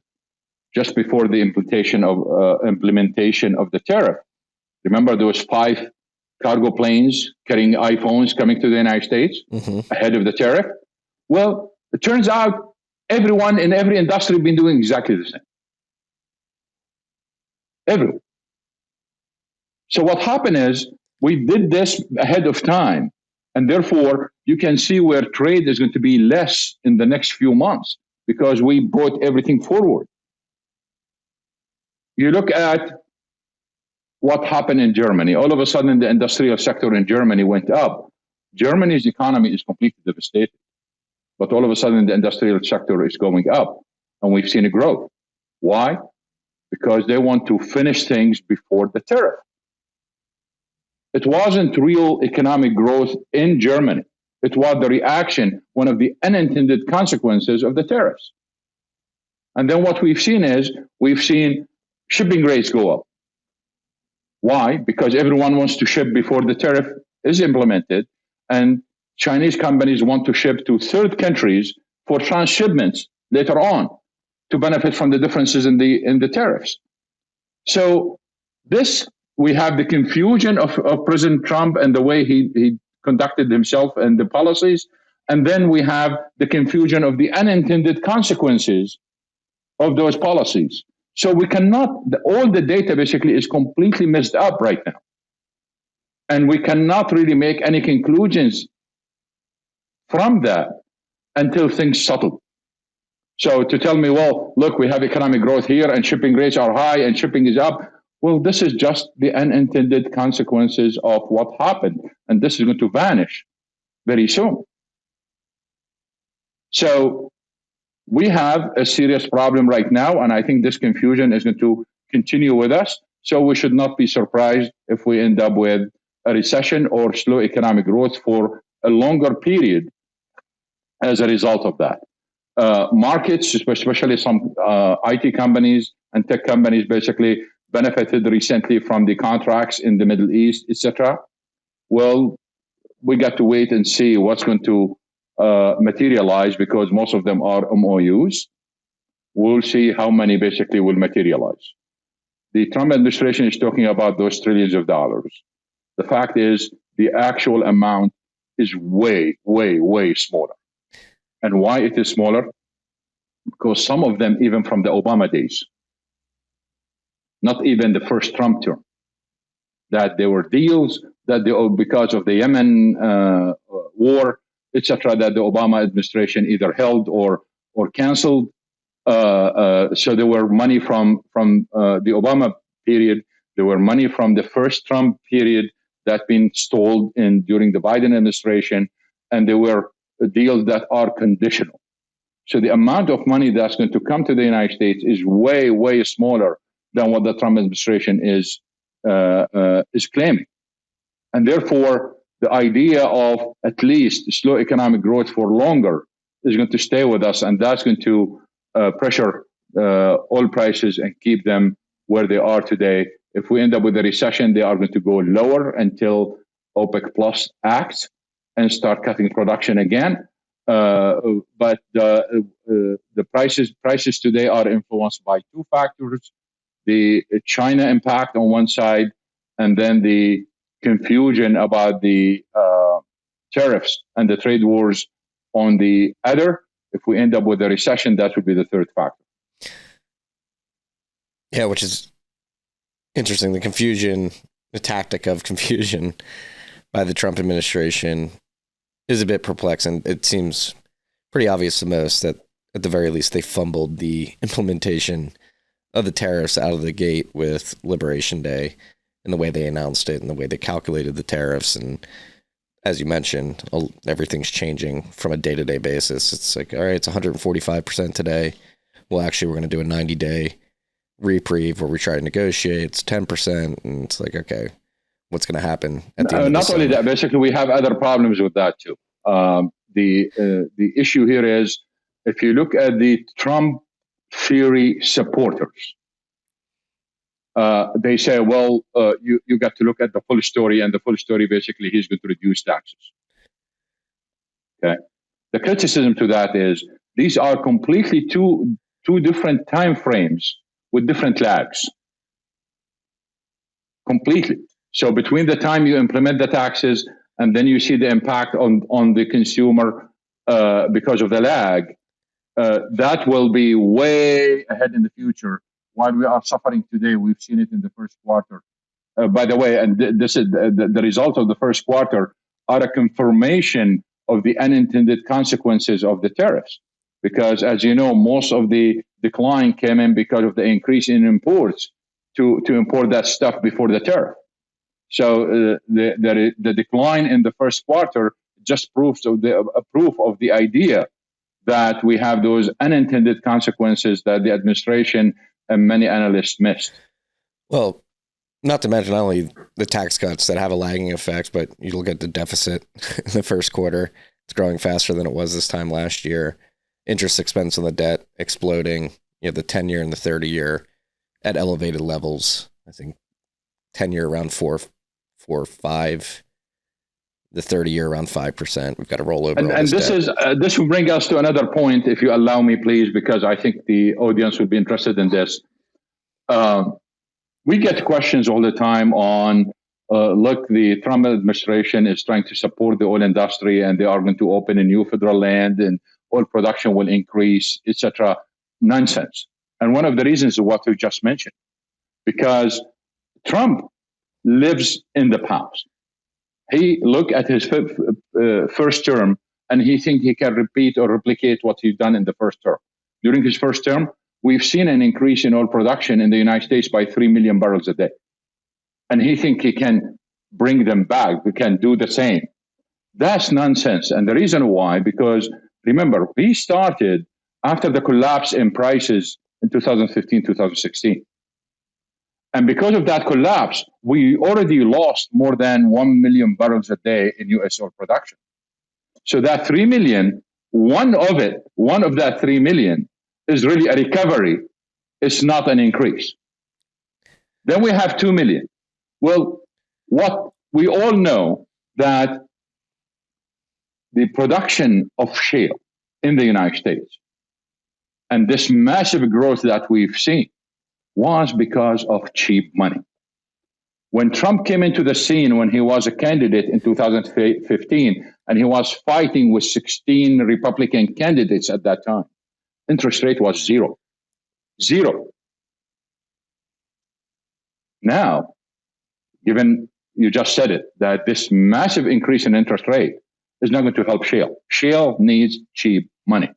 just before the implementation of the tariff. Remember, there was 5 cargo planes carrying iPhones coming to the United States ahead of the tariff. Well, it turns out everyone in every industry has been doing exactly the same. Everyone. So what happened is we did this ahead of time, and therefore you can see where trade is going to be less in the next few months because we brought everything forward. You look at what happened in Germany. All of a sudden, the industrial sector in Germany went up. Germany's economy is completely devastated. But all of a sudden, the industrial sector is going up, and we've seen a growth. Why? Because they want to finish things before the tariff. It wasn't real economic growth in Germany. It was the reaction, one of the unintended consequences of the tariffs. And then what we've seen is shipping rates go up. Why? Because everyone wants to ship before the tariff is implemented, and Chinese companies want to ship to third countries for transshipments later on to benefit from the differences in the tariffs. So this, we have the confusion of President Trump and the way he conducted himself and the policies, and then we have the confusion of the unintended consequences of those policies. So we cannot, all the data basically is completely messed up right now. And we cannot really make any conclusions from that until things settle. So to tell me, well, look, we have economic growth here and shipping rates are high and shipping is up. Well, this is just the unintended consequences of what happened. And this is going to vanish very soon. So we have a serious problem right now, and I think this confusion is going to continue with us. So we should not be surprised if we end up with a recession or slow economic growth for a longer period as a result of that. Markets, especially some IT companies and tech companies, basically benefited recently from the contracts in the Middle East, etc. Well, we got to wait and see what's going to materialize, because most of them are MOUs. We'll see how many basically will materialize. The Trump administration is talking about those trillions of dollars. The fact is, the actual amount is way, way, way smaller. And why it is smaller? Because some of them, even from the Obama days, not even the first Trump term, that there were deals that because of the Yemen war, etc., that the Obama administration either held or canceled. So there were money from the Obama period. There were money from the first Trump period that been stalled during the Biden administration, and there were deals that are conditional. So the amount of money that's going to come to the United States is way, way smaller than what the Trump administration is claiming. And therefore, the idea of at least slow economic growth for longer is going to stay with us, and that's going to pressure oil prices and keep them where they are today. If we end up with a recession, they are going to go lower until OPEC Plus acts and start cutting production again. But the prices today are influenced by two factors: the China impact on one side, and then the confusion about the tariffs and the trade wars on the other. If we end up with a recession, that would be the third factor. Yeah, which is interesting. The confusion, the tactic of confusion by the Trump administration is a bit perplexing. It seems pretty obvious to most that at the very least they fumbled the implementation of the tariffs out of the gate with Liberation Day and the way they announced it and the way they calculated the tariffs. And as you mentioned, everything's changing from a day-to-day basis. It's like, all right, it's 145% today. Well, actually, we're going to do a 90-day reprieve where we try to negotiate. It's 10%. And it's like, okay, what's going to happen at the end of Not only that, basically, we have other problems with that, too. The issue here is, if you look at the Trump theory supporters, they say, well, you got to look at the full story, and the full story, basically, he's going to reduce taxes. Okay. The criticism to that is these are completely two different time frames with different lags. Completely. So between the time you implement the taxes and then you see the impact on the consumer because of the lag, that will be way ahead in the future. While we are suffering today, we've seen it in the first quarter. By the way, and this is the result of the first quarter are a confirmation of the unintended consequences of the tariffs. Because, as you know, most of the decline came in because of the increase in imports to import that stuff before the tariff. So the decline in the first quarter just proves a proof of the idea that we have those unintended consequences that the administration and many analysts missed. Well, not to mention not only the tax cuts that have a lagging effect, but you look at the deficit in the first quarter. It's growing faster than it was this time last year. Interest expense on the debt exploding. You have the 10-year and the 30-year at elevated levels. I think 10-year around 4 or 5, the 30-year around 5%. We've got to roll over. And this will bring us to another point, if you allow me, please, because I think the audience would be interested in this. We get questions all the time on, look, the Trump administration is trying to support the oil industry, and they are going to open a new federal land, and oil production will increase, etc. Nonsense. And one of the reasons is what we just mentioned, because Trump lives in the past. He look at his first term, and he thinks he can repeat or replicate what he's done in the first term. During his first term, we've seen an increase in oil production in the United States by 3 million barrels a day. And he thinks he can bring them back. We can do the same. That's nonsense. And the reason why, because remember, he started after the collapse in prices in 2015, 2016. And because of that collapse, we already lost more than 1 million barrels a day in US oil production. So that 3 million, one of that 3 million is really a recovery. It's not an increase. Then we have 2 million. Well, what we all know that the production of shale in the United States and this massive growth that we've seen was because of cheap money. When Trump came into the scene, when he was a candidate in 2015, and he was fighting with 16 Republican candidates at that time, interest rate was zero. Zero. Now, given you just said it, that this massive increase in interest rate is not going to help shale. Shale needs cheap money.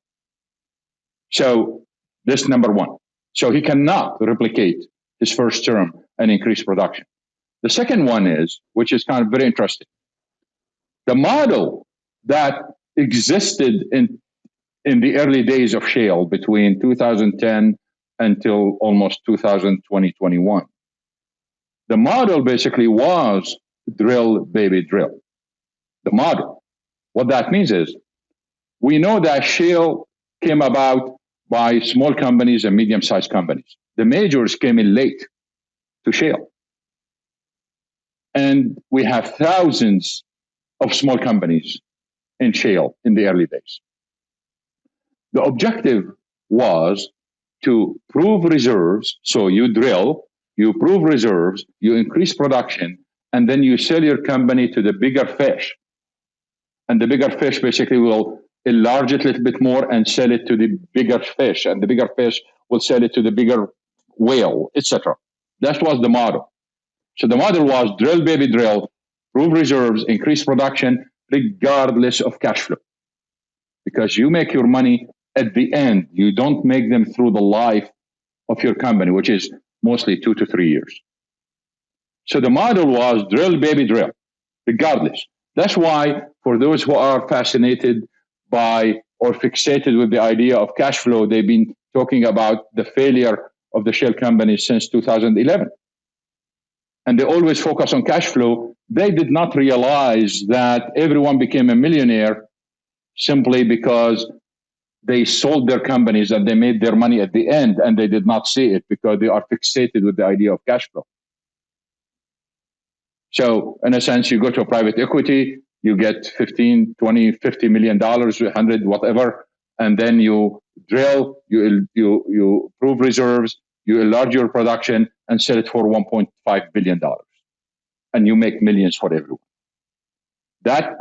So this number one. So he cannot replicate his first term and increase production. The second one is, which is kind of very interesting, the model that existed in the early days of shale between 2010 until almost 2020-21. The model basically was drill, baby, drill. The model. What that means is, we know that shale came about by small companies and medium-sized companies. The majors came in late to shale. And we have thousands of small companies in shale in the early days. The objective was to prove reserves. So you drill, you prove reserves, you increase production, and then you sell your company to the bigger fish. And the bigger fish basically will enlarge it a little bit more and sell it to the bigger fish. And the bigger fish will sell it to the bigger whale, etc. That was the model. So the model was drill, baby, drill, prove reserves, increase production, regardless of cash flow. Because you make your money at the end. You don't make them through the life of your company, which is mostly 2 to 3 years. So the model was drill, baby, drill, regardless. That's why for those who are fascinated by or fixated with the idea of cash flow, they've been talking about the failure of the shale companies since 2011. And they always focus on cash flow. They did not realize that everyone became a millionaire simply because they sold their companies and they made their money at the end, and they did not see it because they are fixated with the idea of cash flow. So in a sense, you go to a private equity, you get 15, 20, $50 million, 100, whatever, and then you drill, you prove reserves, you enlarge your production and sell it for $1.5 billion. And you make millions for everyone. That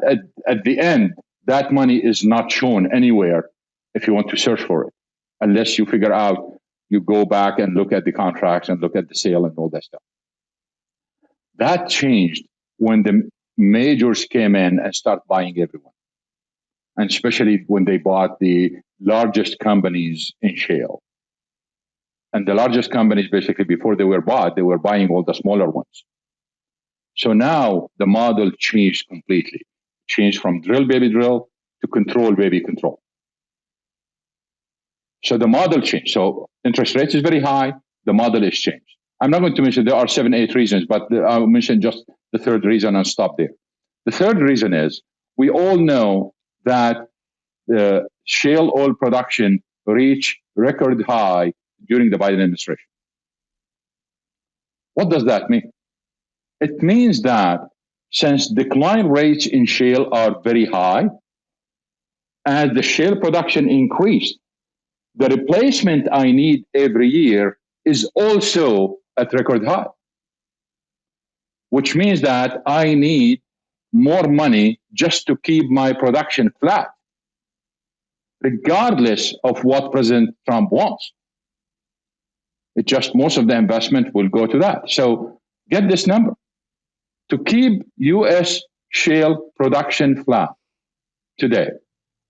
at the end, that money is not shown anywhere if you want to search for it, unless you figure out, you go back and look at the contracts and look at the sale and all that stuff. That changed when the majors came in and started buying everyone. And especially when they bought the largest companies in shale. And the largest companies, basically, before they were bought, they were buying all the smaller ones. So now the model changed completely. Changed from drill, baby, drill to control, baby, control. So the model changed. So interest rates is very high. The model is changed. I'm not going to mention there are 7, 8 reasons, but I'll mention just the third reason and stop there. The third reason is we all know that the shale oil production reached record high during the Biden administration. What does that mean? It means that since decline rates in shale are very high, as the shale production increased, the replacement I need every year is also at record high, which means that I need more money just to keep my production flat, regardless of what President Trump wants. It just most of the investment will go to that. So get this number. To keep U.S. shale production flat today,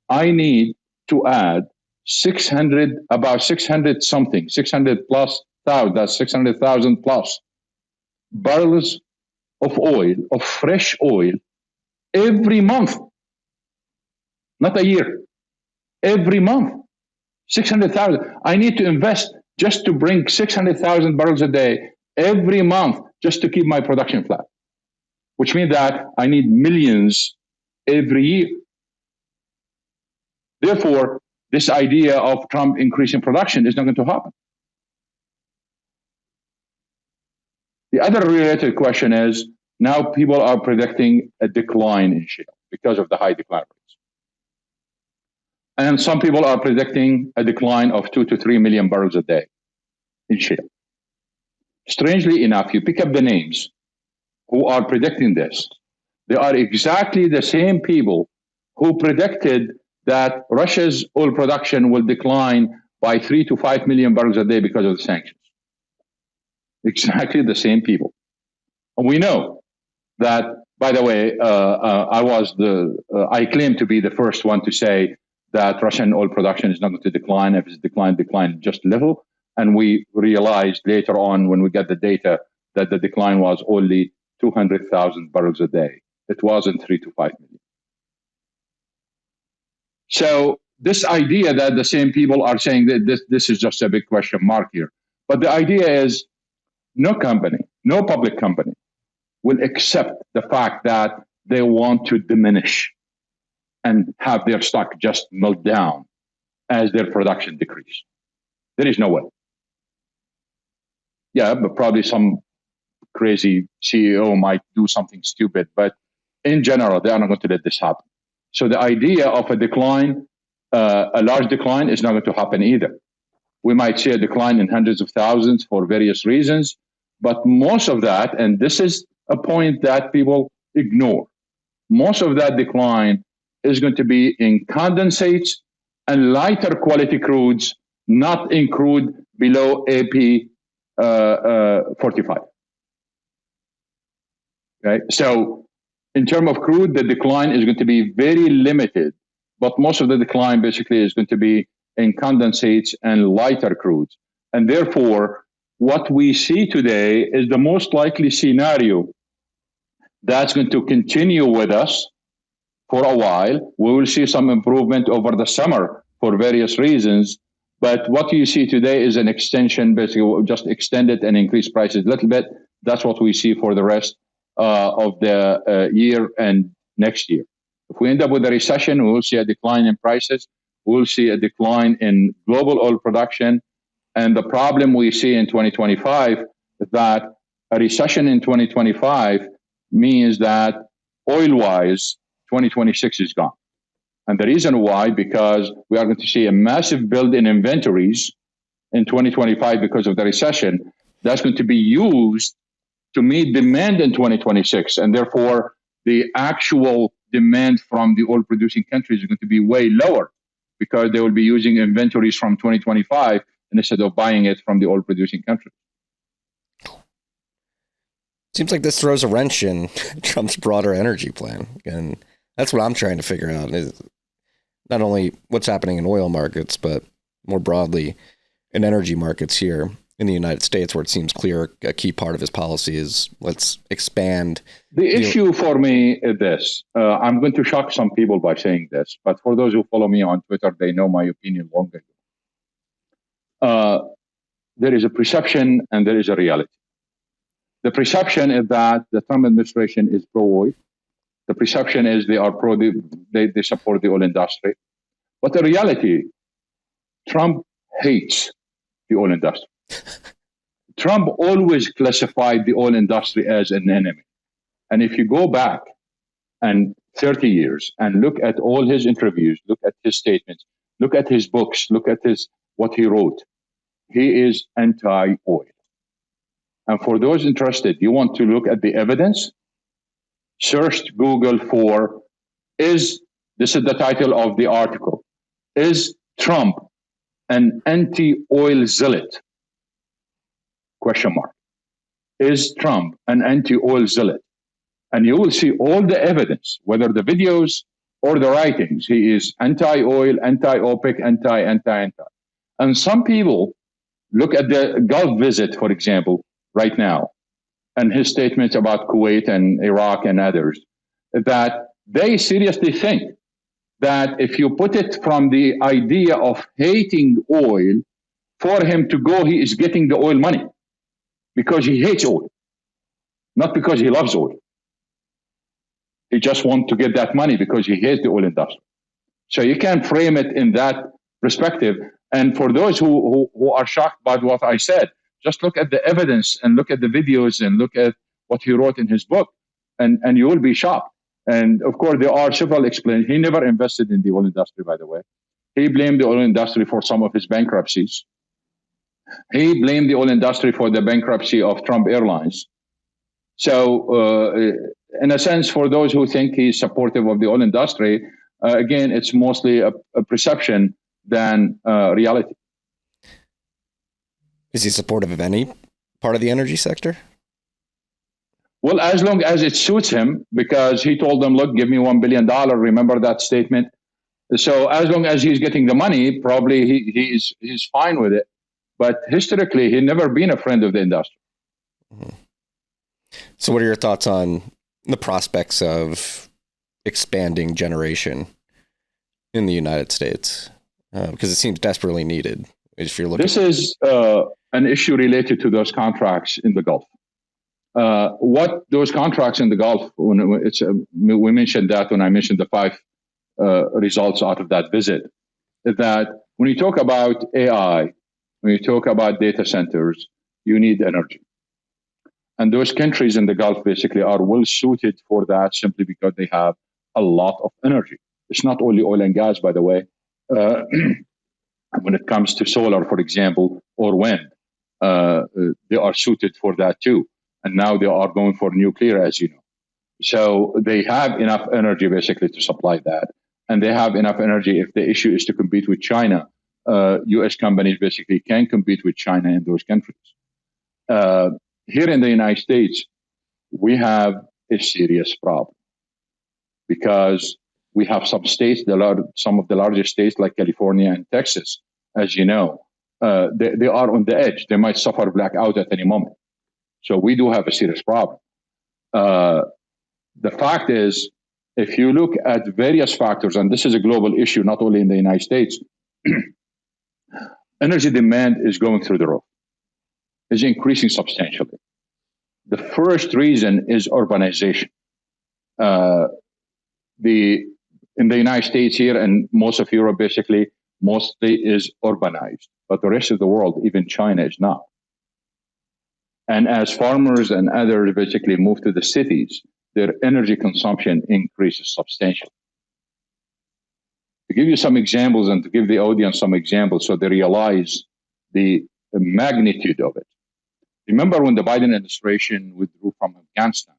I need to add 600 something, 600 plus thousand, that's 600,000 plus barrels of oil, of fresh oil, every month. Not a year, every month. 600,000. I need to invest just to bring 600,000 barrels a day every month just to keep my production flat, which means that I need millions every year. Therefore, this idea of Trump increasing production is not going to happen. The other related question is, now people are predicting a decline in shale because of the high decline rates. And some people are predicting a decline of 2 to 3 million barrels a day in shale. Strangely enough, you pick up the names who are predicting this. They are exactly the same people who predicted that Russia's oil production will decline by 3 to 5 million barrels a day because of the sanctions. Exactly the same people. And we know that, by the way, I claim to be the first one to say that Russian oil production is not going to decline. If it's decline just little. And we realized later on when we got the data that the decline was only 200,000 barrels a day. It wasn't 3 to 5 million. So this idea that the same people are saying that this is just a big question mark here. But the idea is no company, no public company will accept the fact that they want to diminish and have their stock just melt down as their production decrease. There is no way. Yeah, but probably some crazy CEO might do something stupid, but in general, they are not going to let this happen. So the idea of a decline, a large decline, is not going to happen either. We might see a decline in hundreds of thousands for various reasons, but most of that, and this is a point that people ignore, most of that decline is going to be in condensates and lighter quality crudes, not in crude below AP 45. Okay, so in terms of crude, the decline is going to be very limited, but most of the decline basically is going to be in condensates and lighter crudes. And therefore, what we see today is the most likely scenario that's going to continue with us for a while. We will see some improvement over the summer for various reasons. But what you see today is an extension, basically we'll just extend it and increase prices a little bit. That's what we see for the rest of the year and next year. If we end up with a recession, we will see a decline in prices. We will see a decline in global oil production. And the problem we see in 2025 is that a recession in 2025 means that oil-wise, 2026 is gone. And the reason why, because we are going to see a massive build in inventories in 2025 because of the recession. That's going to be used to meet demand in 2026. And therefore, the actual demand from the oil-producing countries is going to be way lower because they will be using inventories from 2025 instead of buying it from the oil-producing countries. Seems like this throws a wrench in Trump's broader energy plan. And that's what I'm trying to figure out, is not only what's happening in oil markets, but more broadly in energy markets here in the United States, where it seems clear a key part of his policy is let's expand. The issue for me is this. I'm going to shock some people by saying this, but for those who follow me on Twitter, they know my opinion long ago. there is a perception and there is a reality. The perception is that the Trump administration is pro-oil. The perception is they are they support the oil industry. But the reality, Trump hates the oil industry. Trump always classified the oil industry as an enemy. And if you go back and 30 years and look at all his interviews, look at his statements, look at his books, look at what he wrote, he is anti-oil. And for those interested, you want to look at the evidence, search Google for, this is the title of the article, is Trump an anti-oil zealot? Question mark. Is Trump an anti-oil zealot? And you will see all the evidence, whether the videos or the writings. He is anti-oil, anti-OPEC, anti. And some people look at the Gulf visit, for example, right now, and his statements about Kuwait and Iraq and others, that they seriously think that if you put it from the idea of hating oil, for him to go, he is getting the oil money because he hates oil, not because he loves oil. He just wants to get that money because he hates the oil industry. So you can frame it in that perspective. And for those who are shocked by what I said, just look at the evidence and look at the videos and look at what he wrote in his book, and you will be shocked. And of course, there are several explanations. He never invested in the oil industry, by the way. He blamed the oil industry for some of his bankruptcies. He blamed the oil industry for the bankruptcy of Trump Airlines. So, in a sense, for those who think he's supportive of the oil industry, again, it's mostly a perception than reality. Is he supportive of any part of the energy sector? Well, as long as it suits him, because he told them, look, give me $1 billion. Remember that statement? So as long as he's getting the money, probably he's fine with it. But historically, he's never been a friend of the industry. Mm-hmm. So what are your thoughts on the prospects of expanding generation in the United States? Because it seems desperately needed. If you're looking, this is an issue related to those contracts in the Gulf. What those contracts in the Gulf, we mentioned that when I mentioned the 5 results out of that visit, that when you talk about AI, when you talk about data centers, you need energy. And those countries in the Gulf basically are well suited for that simply because they have a lot of energy. It's not only oil and gas, by the way. When it comes to solar, for example, or wind, they are suited for that too. And now they are going for nuclear, as you know. So they have enough energy basically to supply that. And they have enough energy if the issue is to compete with China. US companies basically can compete with China in those countries. Here in the United States, we have a serious problem because we have some states, some of the largest states like California and Texas, as you know, they are on the edge. They might suffer blackout at any moment. So we do have a serious problem. The fact is, if you look at various factors, and this is a global issue, not only in the United States, energy demand is going through the roof. It's increasing substantially. The first reason is urbanization. In the United States here and most of Europe, basically, mostly is urbanized. But the rest of the world, even China, is not. And as farmers and others basically move to the cities, their energy consumption increases substantially. To give you some examples and to give the audience some examples so they realize the magnitude of it. Remember when the Biden administration withdrew from Afghanistan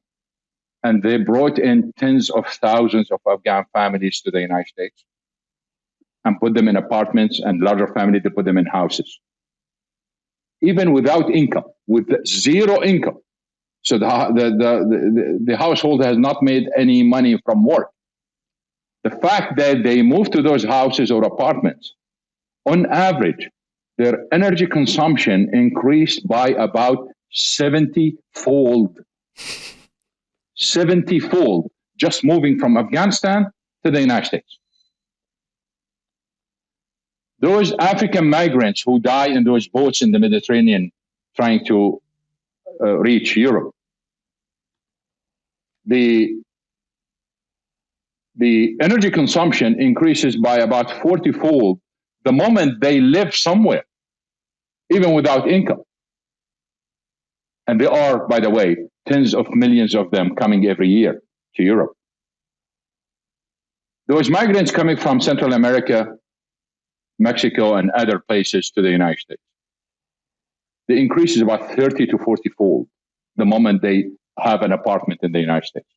and they brought in tens of thousands of Afghan families to the United States and put them in apartments, and larger families, they put them in houses. Even without income, with zero income. So the household has not made any money from work. The fact that they moved to those houses or apartments, on average, their energy consumption increased by about 70-fold. 70-fold, just moving from Afghanistan to the United States. Those African migrants who die in those boats in the Mediterranean trying to reach Europe, the energy consumption increases by about 40-fold the moment they live somewhere, even without income. And there are, by the way, tens of millions of them coming every year to Europe. Those migrants coming from Central America, Mexico, and other places to the United States, the increase is about 30 to 40-fold the moment they have an apartment in the United States.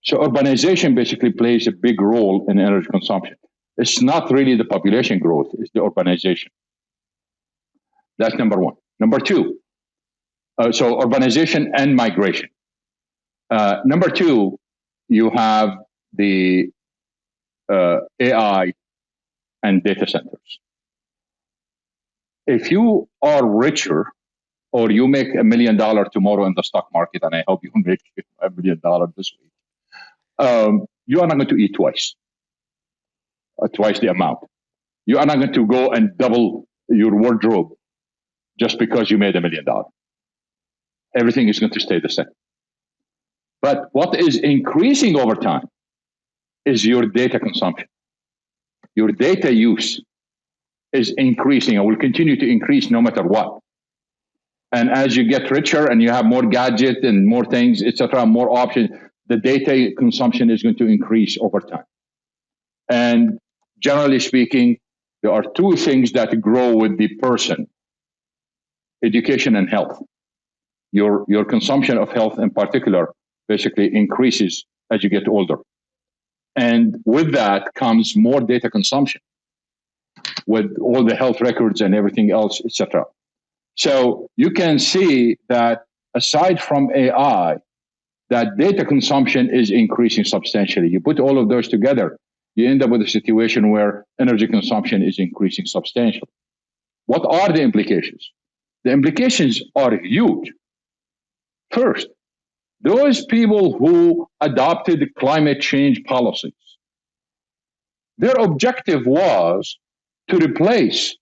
So urbanization basically plays a big role in energy consumption. It's not really the population growth, it's the urbanization. That's number one. Number two, so urbanization and migration. Number two, you have the AI and data centers. If you are richer or you make $1 million tomorrow in the stock market, and I hope you make $1 million this week, you are not going to eat twice the amount. You are not going to go and double your wardrobe just because you made $1 million. Everything is going to stay the same. But what is increasing over time is your data consumption. Your data use is increasing and will continue to increase no matter what. And as you get richer and you have more gadgets and more things, etc., more options, the data consumption is going to increase over time. And generally speaking, there are two things that grow with the person: education and health. Your consumption of health in particular basically increases as you get older. And with that comes more data consumption with all the health records and everything else, etc. So you can see that aside from AI, that data consumption is increasing substantially. You put all of those together, you end up with a situation where energy consumption is increasing substantially. What are the implications? The implications are huge. First, those people who adopted climate change policies, their objective was to replace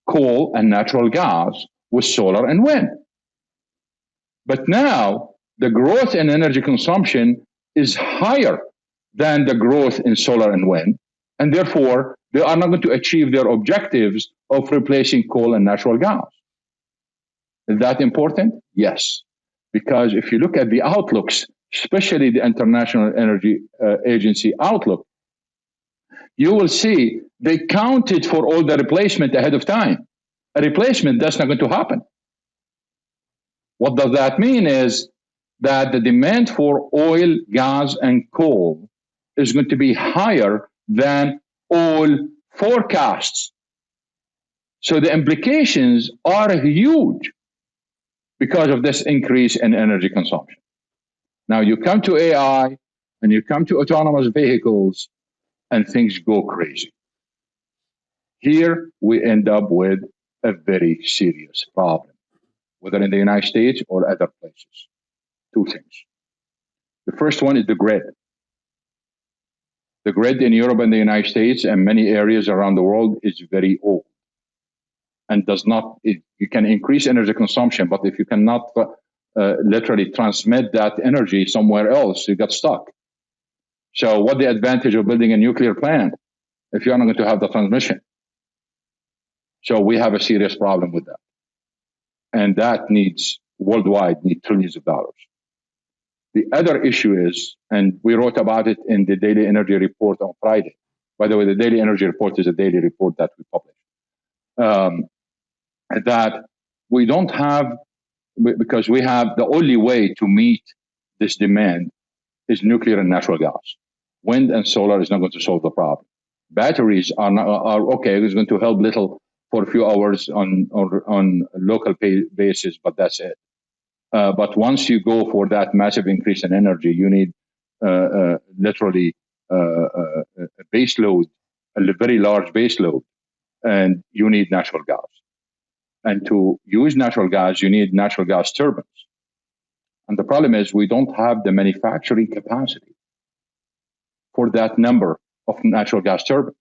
coal and natural gas with solar and wind. But now the growth in energy consumption is higher than the growth in solar and wind, and therefore they are not going to achieve their objectives of replacing coal and natural gas. Is that important? Yes. Because if you look at the outlooks, especially the International Energy Agency outlook, you will see they counted for all the replacement ahead of time. A replacement, that's not going to happen. What does that mean is that the demand for oil, gas, and coal is going to be higher than all forecasts. So the implications are huge because of this increase in energy consumption. Now you come to AI and you come to autonomous vehicles and things go crazy. Here we end up with a very serious problem, whether in the United States or other places. Two things. The first one is the grid. The grid in Europe and the United States and many areas around the world is very old and does not, you can increase energy consumption, but if you cannot literally transmit that energy somewhere else, you get stuck. So what's the advantage of building a nuclear plant if you're not going to have the transmission? So we have a serious problem with that. And that needs, worldwide, need trillions of dollars. The other issue is, and we wrote about it in the Daily Energy Report on Friday. By the way, the Daily Energy Report is a daily report that we publish. That we don't have, because we have the only way to meet this demand is nuclear and natural gas. Wind and solar is not going to solve the problem. Batteries are okay, it's going to help little for a few hours on local basis, but that's it. But once you go for that massive increase in energy, you need literally a base load, a very large base load, and you need natural gas. And to use natural gas, you need natural gas turbines. And the problem is we don't have the manufacturing capacity for that number of natural gas turbines.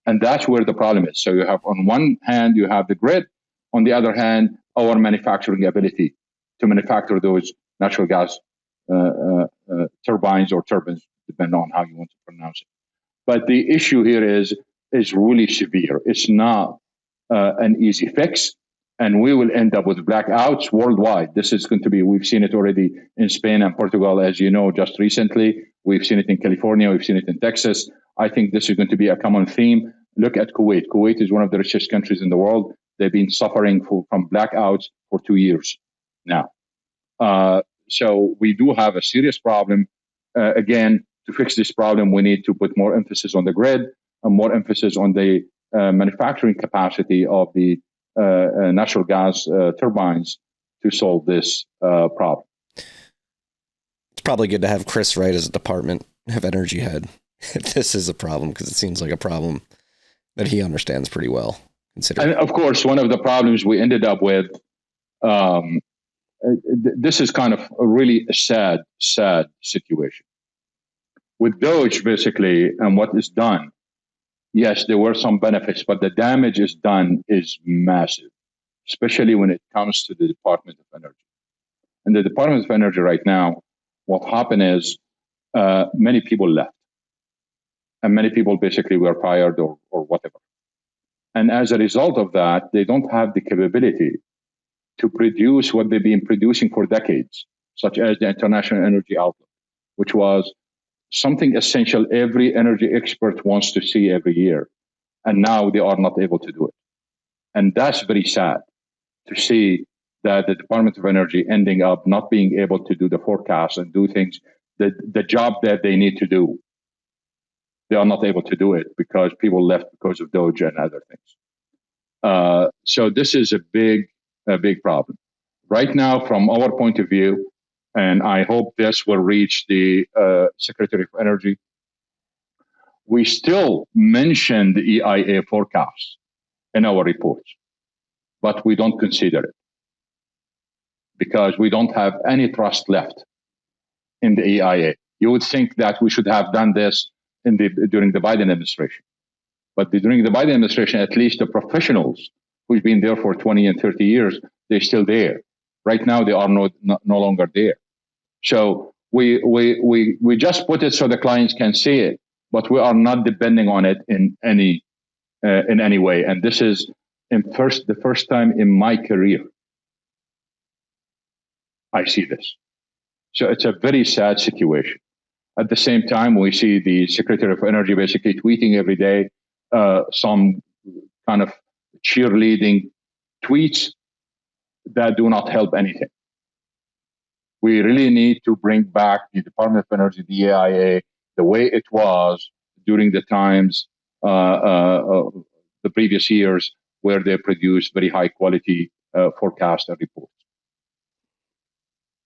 And that's where the problem is. So you have, on one hand, you have the grid. On the other hand, our manufacturing ability to manufacture those natural gas turbines or turbines, depending on how you want to pronounce it. But the issue here is really severe. It's not an easy fix, and we will end up with blackouts worldwide. This is going to be, we've seen it already in Spain and Portugal, as you know, just recently. We've seen it in California. We've seen it in Texas. I think this is going to be a common theme. Look at Kuwait. Kuwait is one of the richest countries in the world. They've been suffering from blackouts for 2 years now. So we do have a serious problem. Again, to fix this problem, we need to put more emphasis on the grid and more emphasis on the manufacturing capacity of the natural gas turbines to solve this problem. It's probably good to have Chris Wright as a Department of Energy head. This is a problem, because it seems like a problem that he understands pretty well. And of course, one of the problems we ended up with, this is kind of a really sad situation. With Doge, basically, and what is done, yes, there were some benefits, but the damage is done is massive, especially when it comes to the Department of Energy. And the Department of Energy right now, what happened is many people left. And many people basically were fired or whatever. And as a result of that, they don't have the capability to produce what they've been producing for decades, such as the International Energy Outlook, which was something essential every energy expert wants to see every year. And now they are not able to do it. And that's very sad to see that the Department of Energy ending up not being able to do the forecast and do things, the job that they need to do. They are not able to do it because people left because of Doge and other things. So this is a big problem. Right now, from our point of view, and I hope this will reach the Secretary of Energy, we still mention the EIA forecast in our reports, but we don't consider it because we don't have any trust left in the EIA. You would think that we should have done this during the Biden administration. But during the Biden administration, at least the professionals who've been there for 20 and 30 years, they're still there. Right now, they are no longer there. So we just put it so the clients can see it, but we are not depending on it in any way. And this is the first time in my career I see this. So it's a very sad situation. At the same time, we see the Secretary of Energy basically tweeting every day some kind of cheerleading tweets that do not help anything. We really need to bring back the Department of Energy, the EIA, the way it was during the times, the previous years, where they produced very high quality forecast and reports.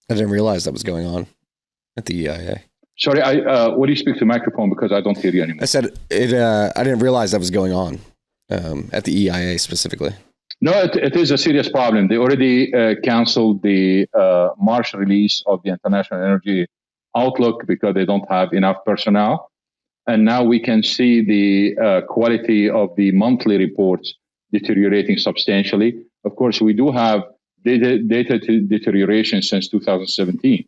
I didn't realize that was going on at the EIA. Sorry, what do you speak to microphone because I don't hear you anymore? I said it. I didn't realize that was going on at the EIA specifically. No, it is a serious problem. They already canceled the March release of the International Energy Outlook because they don't have enough personnel. And now we can see the quality of the monthly reports deteriorating substantially. Of course, we do have data deterioration since 2017.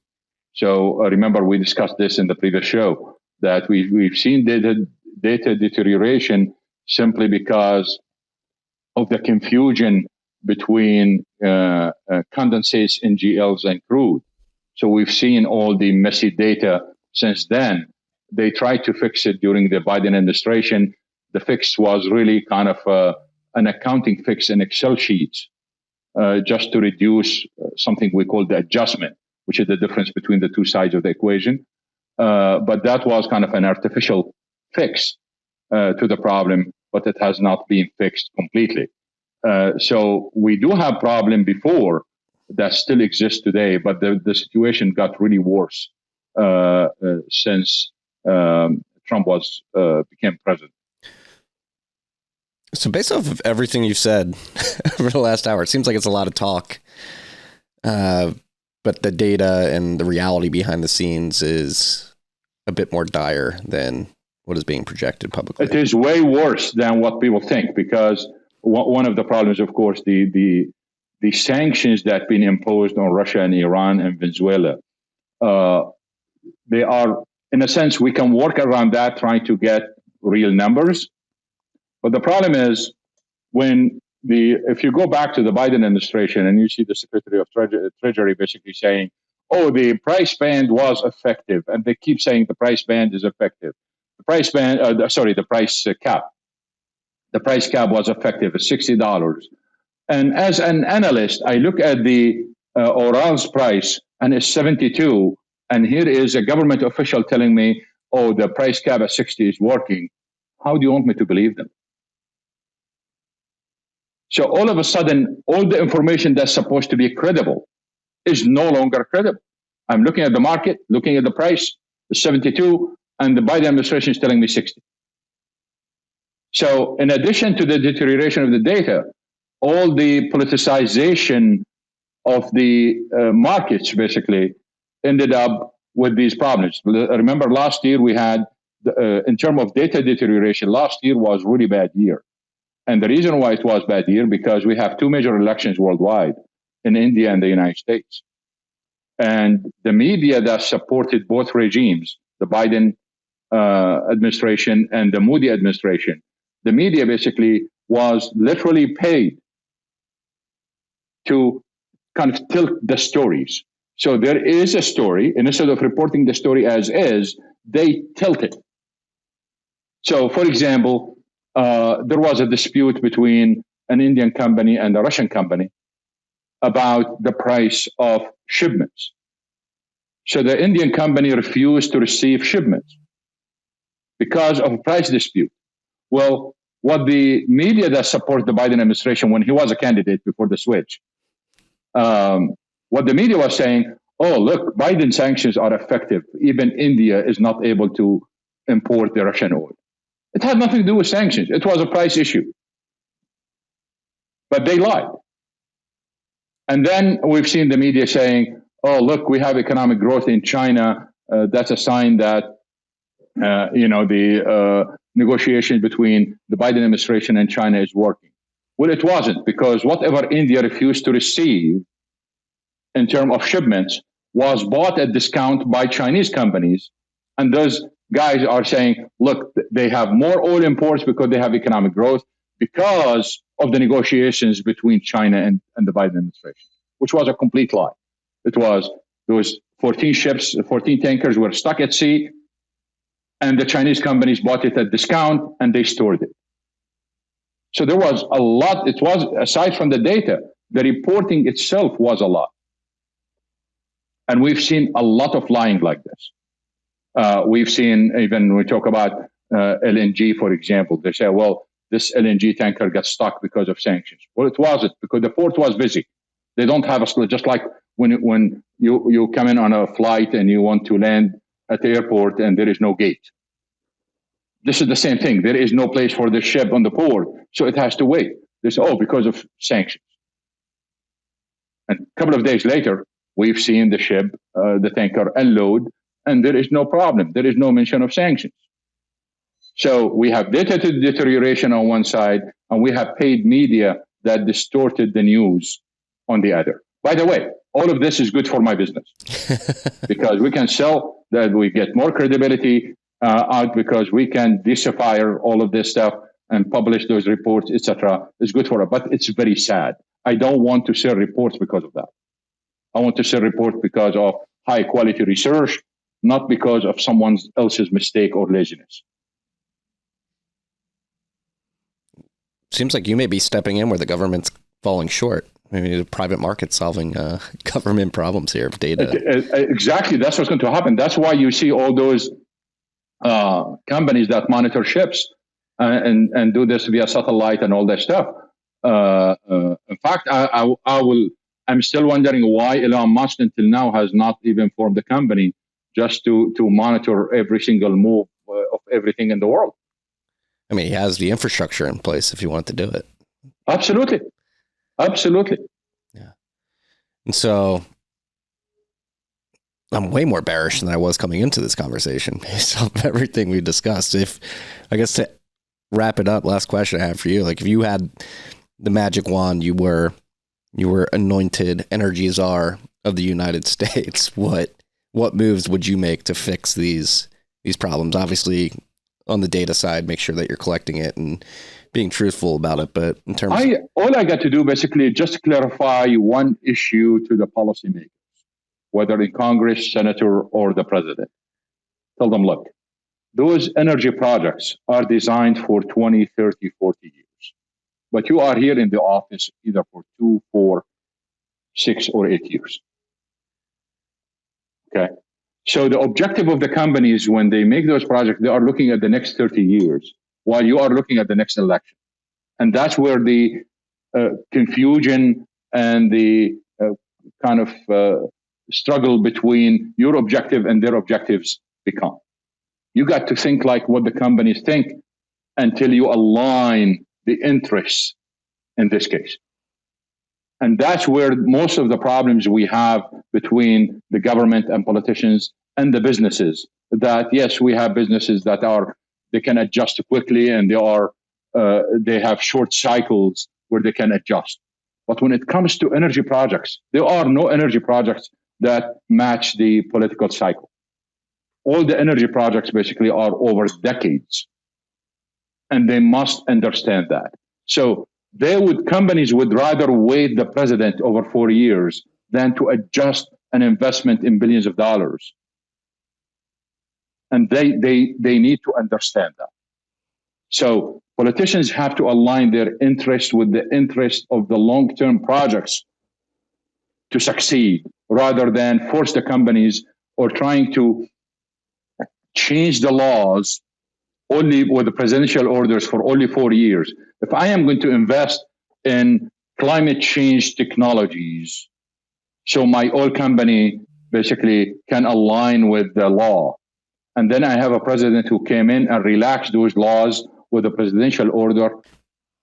So remember, we discussed this in the previous show, that we've seen data deterioration simply because of the confusion between condensates, NGLs, and crude. So we've seen all the messy data since then. They tried to fix it during the Biden administration. The fix was really kind of an accounting fix in Excel sheets, just to reduce something we call the adjustment, which is the difference between the two sides of the equation. But that was kind of an artificial fix to the problem, but it has not been fixed completely. So we do have problem before that still exists today, but the situation got really worse since Trump became president. So based off of everything you've said over the last hour, it seems like it's a lot of talk, but the data and the reality behind the scenes is a bit more dire than what is being projected publicly. It is way worse than what people think, because one of the problems, of course, the sanctions that have been imposed on Russia and Iran and Venezuela, they are, in a sense, we can work around that, trying to get real numbers. But the problem is, if you go back to the Biden administration and you see the Secretary of Treasury basically saying, oh, the price band was effective, and they keep saying the price band is effective. The price band, the price cap. The price cap was effective at $60. And as an analyst, I look at the Oral's price and it's 72. And here is a government official telling me, oh, the price cap at 60 is working. How do you want me to believe them? So all of a sudden, all the information that's supposed to be credible is no longer credible. I'm looking at the market, looking at the price, the 72, and the Biden administration is telling me 60. So in addition to the deterioration of the data, all the politicization of the markets basically ended up with these problems. Remember last year we had, in terms of data deterioration, last year was really bad year. And the reason why it was bad year, because we have two major elections worldwide in India and the United States. And the media that supported both regimes, the Biden administration and the Modi administration, the media basically was literally paid to kind of tilt the stories. So there is a story, and instead of reporting the story as is, they tilt it. So, for example, there was a dispute between an Indian company and a Russian company about the price of shipments. So the Indian company refused to receive shipments because of a price dispute. Well, what the media that support the Biden administration, when he was a candidate before the switch, what the media was saying, oh, look, Biden sanctions are effective. Even India is not able to import the Russian oil. It had nothing to do with sanctions. It was a price issue. But they lied. And then we've seen the media saying, oh, look, we have economic growth in China. That's a sign that, the negotiation between the Biden administration and China is working. Well, it wasn't, because whatever India refused to receive in terms of shipments was bought at discount by Chinese companies. And those guys are saying, look, they have more oil imports because they have economic growth because of the negotiations between China and the Biden administration, which was a complete lie. It was, those 14 ships, 14 tankers were stuck at sea, and the Chinese companies bought it at discount and they stored it. So there was a lot. It was, aside from the data, the reporting itself was a lot. And we've seen a lot of lying like this. We've seen, even when we talk about LNG, for example, they say, well, this LNG tanker got stuck because of sanctions. Well, it wasn't, because the port was busy. They don't have a, just like when you come in on a flight and you want to land at the airport and there is no gate. This is the same thing. There is no place for the ship on the port, so it has to wait. They say, oh, because of sanctions. And a couple of days later, we've seen the ship, the tanker, unload, and there is no problem. There is no mention of sanctions. So we have data deterioration on one side, and we have paid media that distorted the news on the other. By the way, all of this is good for my business because we can sell that, we get more credibility out, because we can decipher all of this stuff and publish those reports, etc. It's good for it, but it's very sad. I don't want to sell reports because of that. I want to sell reports because of high quality research, not because of someone else's mistake or laziness. Seems like you may be stepping in where the government's falling short. Maybe the private market solving government problems here of data. Exactly. That's what's going to happen. That's why you see all those companies that monitor ships and do this via satellite and all that stuff. In fact, I'm still wondering why Elon Musk until now has not even formed a company just to monitor every single move of everything in the world. I mean, he has the infrastructure in place if you want to do it. Absolutely. Yeah. And so I'm way more bearish than I was coming into this conversation based on everything we discussed. If I guess to wrap it up, last question I have for you, like if you had the magic wand, you were anointed energy czar of the United States, what moves would you make to fix these problems? Obviously on the data side, make sure that you're collecting it and being truthful about it. But in terms all I got to do basically is just clarify one issue to the policymakers, whether in Congress, senator, or the president. Tell them, look, those energy projects are designed for 20, 30, 40 years. But you are here in the office either for 2, 4, 6, or 8 years. Okay. So the objective of the companies when they make those projects, they are looking at the next 30 years while you are looking at the next election. And that's where the confusion and the kind of struggle between your objective and their objectives become. You got to think like what the companies think until you align the interests in this case. And that's where most of the problems we have between the government and politicians and the businesses. That yes, we have businesses that they can adjust quickly and they have short cycles where they can adjust. But when it comes to energy projects, there are no energy projects that match the political cycle. All the energy projects basically are over decades, and they must understand that. So companies would rather wait the president over 4 years than to adjust an investment in billions of dollars. And they need to understand that. So politicians have to align their interest with the interest of the long-term projects to succeed, rather than force the companies or trying to change the laws only with the presidential orders for only 4 years. If I am going to invest in climate change technologies, so my oil company basically can align with the law, and then I have a president who came in and relaxed those laws with a presidential order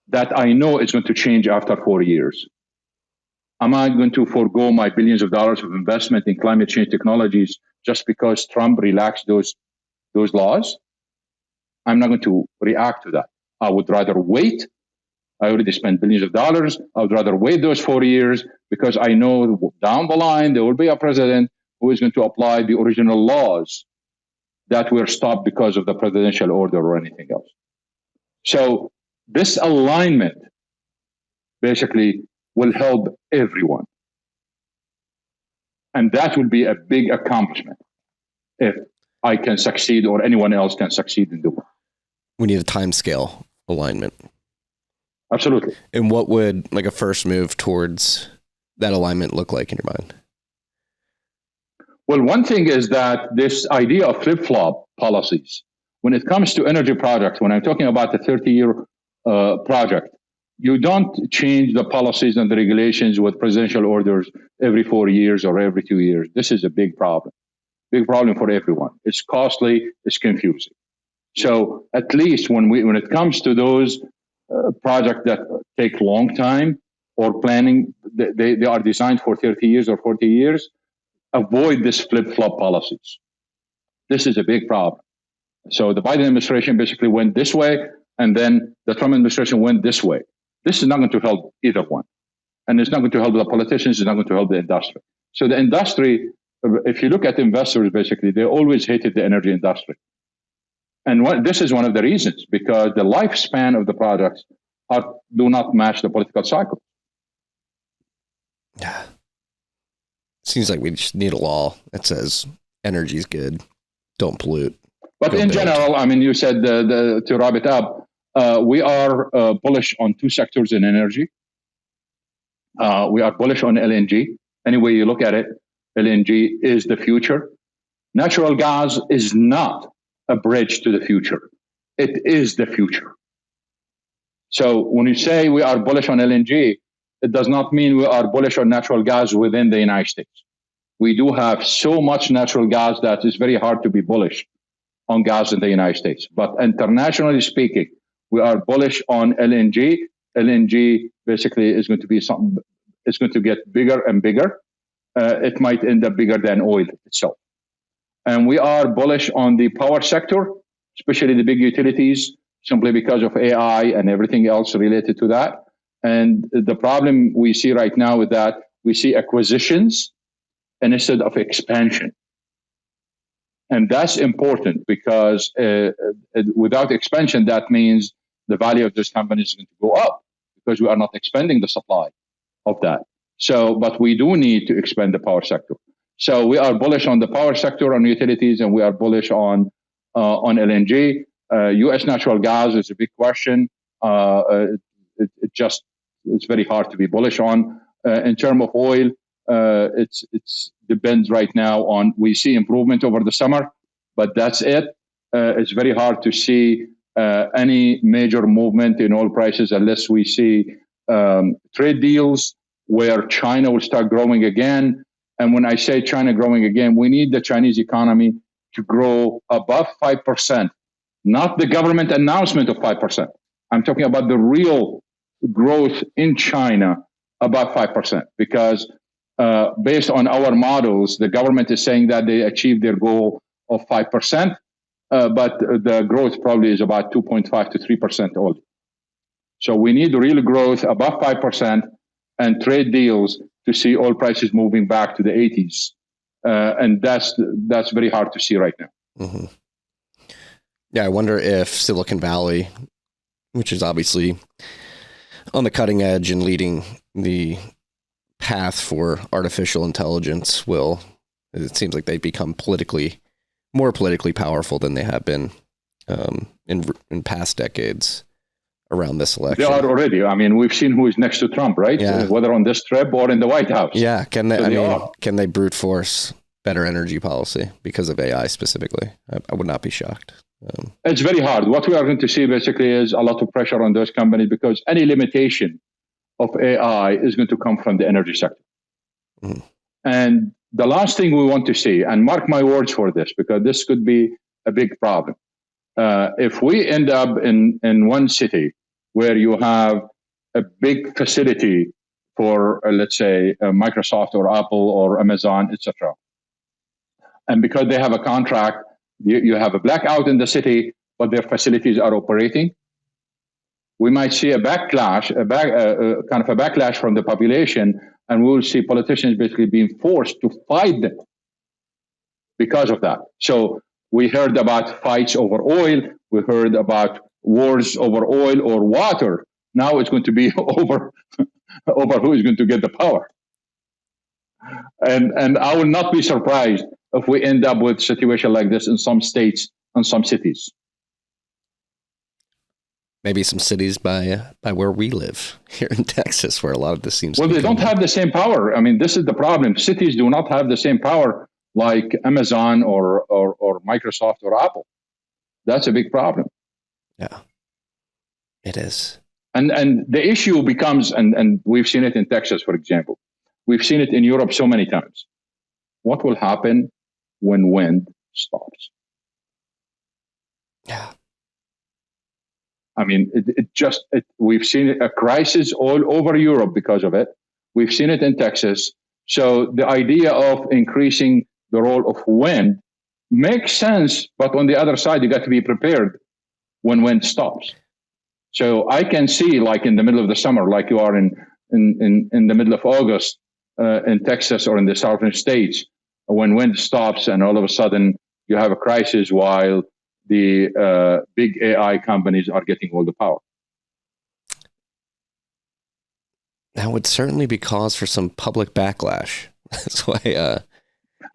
that I know is going to change after 4 years. Am I going to forego my billions of dollars of investment in climate change technologies just because Trump relaxed those laws? I'm not going to react to that. I would rather wait. I already spent billions of dollars. I would rather wait those 4 years because I know down the line there will be a president who is going to apply the original laws that were stopped because of the presidential order or anything else. So this alignment basically will help everyone. And that will be a big accomplishment if I can succeed or anyone else can succeed in doing it. We need a time scale alignment. Absolutely. And what would like a first move towards that alignment look like in your mind? Well, one thing is that this idea of flip-flop policies, when it comes to energy projects, when I'm talking about the 30-year project, you don't change the policies and the regulations with presidential orders every 4 years or every 2 years. This is a big problem for everyone. It's costly, it's confusing. So at least when it comes to those projects that take long time or planning, they are designed for 30 years or 40 years, avoid this flip-flop policies. This is a big problem. So the Biden administration basically went this way, and then the Trump administration went this way. This is not going to help either one. And it's not going to help the politicians, it's not going to help the industry. So the industry, if you look at investors, basically, they always hated the energy industry. And this is one of the reasons, because the lifespan of the products do not match the political cycle. Yeah. Seems like we just need a law that says energy is good, don't pollute. But in general, I mean, you said to wrap it up, we are bullish on two sectors in energy. We are bullish on LNG. Any way you look at it, LNG is the future. Natural gas is not a bridge to the future. It is the future. So when you say we are bullish on LNG, it does not mean we are bullish on natural gas within the United States. We do have so much natural gas that it's very hard to be bullish on gas in the United States. But internationally speaking, we are bullish on LNG. LNG basically is going to be something, it's going to get bigger and bigger. It might end up bigger than oil itself. And we are bullish on the power sector, especially the big utilities, simply because of AI and everything else related to that. And the problem we see right now is that we see acquisitions instead of expansion. And that's important because without expansion, that means the value of this company is going to go up because we are not expanding the supply of that. So, but we do need to expand the power sector. So we are bullish on the power sector, on utilities, and we are bullish on LNG. U.S. natural gas is a big question. It's very hard to be bullish on. In terms of oil, it's depends right now on, we see improvement over the summer, but that's it. It's very hard to see any major movement in oil prices unless we see trade deals where China will start growing again. And when I say China growing again, we need the Chinese economy to grow above 5%, not the government announcement of 5%. I'm talking about the real growth in China above 5%, because based on our models, the government is saying that they achieved their goal of 5%, but the growth probably is about 2.5 to 3% only. So we need real growth above 5% and trade deals to see oil prices moving back to the 80s. And that's very hard to see right now. Mm-hmm. Yeah, I wonder if Silicon Valley, which is obviously on the cutting edge and leading the path for artificial intelligence, it seems like they've become more politically powerful than they have been in past decades around this election. They are already. I mean, we've seen who is next to Trump, right? Yeah. Whether on this trip or in the White House. Yeah. Can they brute force better energy policy because of AI specifically? I would not be shocked. It's very hard. What we are going to see basically is a lot of pressure on those companies, because any limitation of AI is going to come from the energy sector. Mm-hmm. And the last thing we want to see, and mark my words for this, because this could be a big problem. If we end up in one city where you have a big facility for, let's say, Microsoft or Apple or Amazon, etc., and because they have a contract, you have a blackout in the city, but their facilities are operating, we might see a backlash, kind of a backlash from the population, and we will see politicians basically being forced to fight them because of that. So we heard about fights over oil. We heard about wars over oil or water. Now it's going to be over who is going to get the power. And I will not be surprised if we end up with a situation like this in some states and some cities. Maybe some cities by where we live here in Texas, where a lot of this seems. Well, they don't have the same power. I mean, this is the problem. Cities do not have the same power like Amazon or Microsoft or Apple. That's a big problem. Yeah, it is. And the issue becomes, and we've seen it in Texas, for example. We've seen it in Europe so many times. What will happen when wind stops? Yeah. I mean, we've seen a crisis all over Europe because of it. We've seen it in Texas. So the idea of increasing the role of wind makes sense, but on the other side, you got to be prepared when wind stops. So I can see, like in the middle of the summer, like you are in the middle of August in Texas or in the southern states, when wind stops and all of a sudden you have a crisis while the big AI companies are getting all the power. That would certainly be cause for some public backlash. That's why.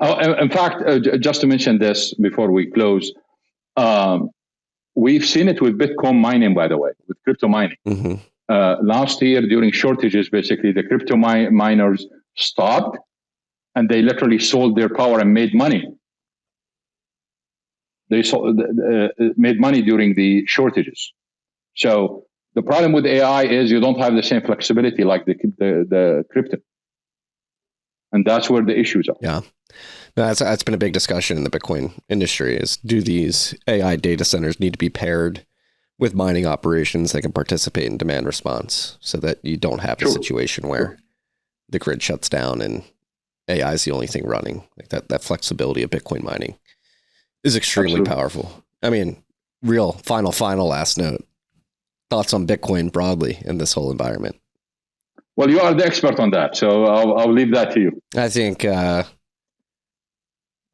In fact, just to mention this before we close, we've seen it with Bitcoin mining, by the way, with crypto mining. Mm-hmm. Last year, during shortages, basically, the crypto miners stopped and they literally sold their power and made money. They made money during the shortages. So the problem with AI is you don't have the same flexibility like the crypto. And that's where the issues are. Yeah. That's been a big discussion in the Bitcoin industry is, do these AI data centers need to be paired with mining operations that can participate in demand response so that you don't have a situation where the grid shuts down and AI is the only thing running, like that flexibility of Bitcoin mining. is extremely Absolutely. powerful. I mean, real final last note. Thoughts on Bitcoin broadly in this whole environment? Well, you are the expert on that, so I'll leave that to you. I think,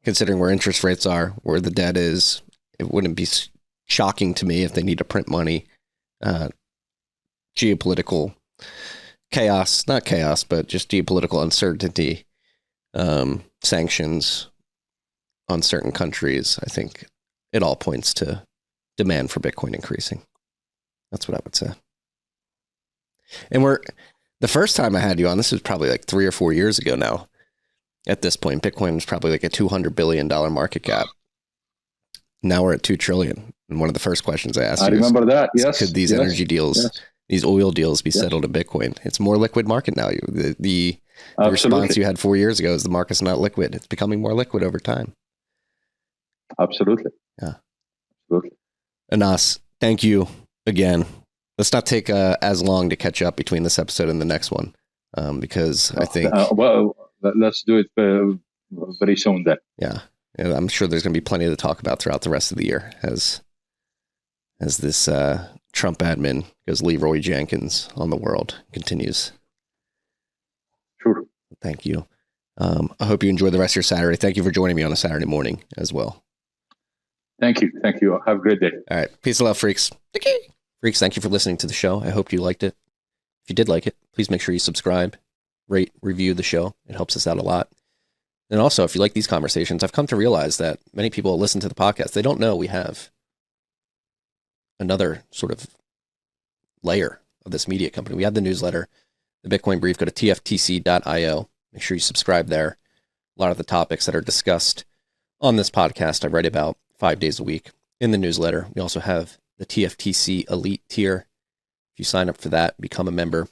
considering where interest rates are, where the debt is, it wouldn't be shocking to me if they need to print money. Geopolitical chaos, not chaos, but just geopolitical uncertainty, sanctions on certain countries. I think it all points to demand for Bitcoin increasing. That's what I would say. And the first time I had you on, this was probably like 3 or 4 years ago now. At this point, Bitcoin was probably like a $200 billion market cap. Now we're at 2 trillion. And one of the first questions I asked you remember that. Yes. Could these energy deals, these oil deals be settled in Bitcoin? It's more liquid market now. The response you had 4 years ago is the market's not liquid. It's becoming more liquid over time. Absolutely. Yeah. Absolutely. Anas, thank you again. Let's not take as long to catch up between this episode and the next one, because I think... well, let's do it very soon then. Yeah. And I'm sure there's going to be plenty to talk about throughout the rest of the year as this Trump admin goes Leroy Jenkins on the world continues. Sure. Thank you. I hope you enjoy the rest of your Saturday. Thank you for joining me on a Saturday morning as well. Thank you. Thank you. Have a great day. All right. Peace and love, freaks. Freaks, thank you for listening to the show. I hope you liked it. If you did like it, please make sure you subscribe, rate, review the show. It helps us out a lot. And also, if you like these conversations, I've come to realize that many people listen to the podcast. They don't know we have another sort of layer of this media company. We have the newsletter, the Bitcoin Brief. Go to tfttc.io. Make sure you subscribe there. A lot of the topics that are discussed on this podcast, I write about 5 days a week in the newsletter. We also have the TFTC Elite tier. If you sign up for that, become a member.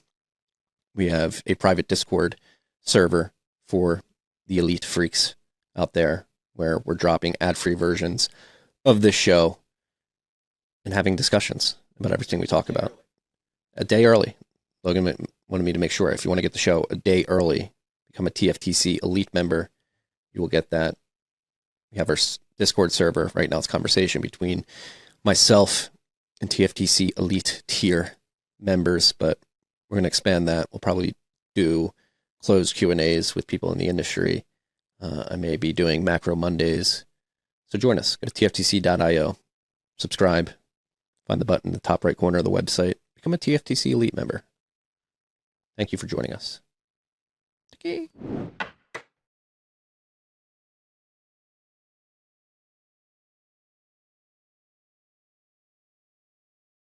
We have a private Discord server for the elite freaks out there where we're dropping ad-free versions of this show and having discussions about everything we talk about a day early. Logan wanted me to make sure if you want to get the show a day early, become a TFTC Elite member. You will get that. We have our Discord server. Right now it's conversation between myself and TFTC Elite tier members, but we're going to expand that. We'll probably do closed Q&As with people in the industry. I may be doing Macro Mondays. So join us. Go to tftc.io. Subscribe. Find the button in the top right corner of the website. Become a TFTC Elite member. Thank you for joining us. Okay.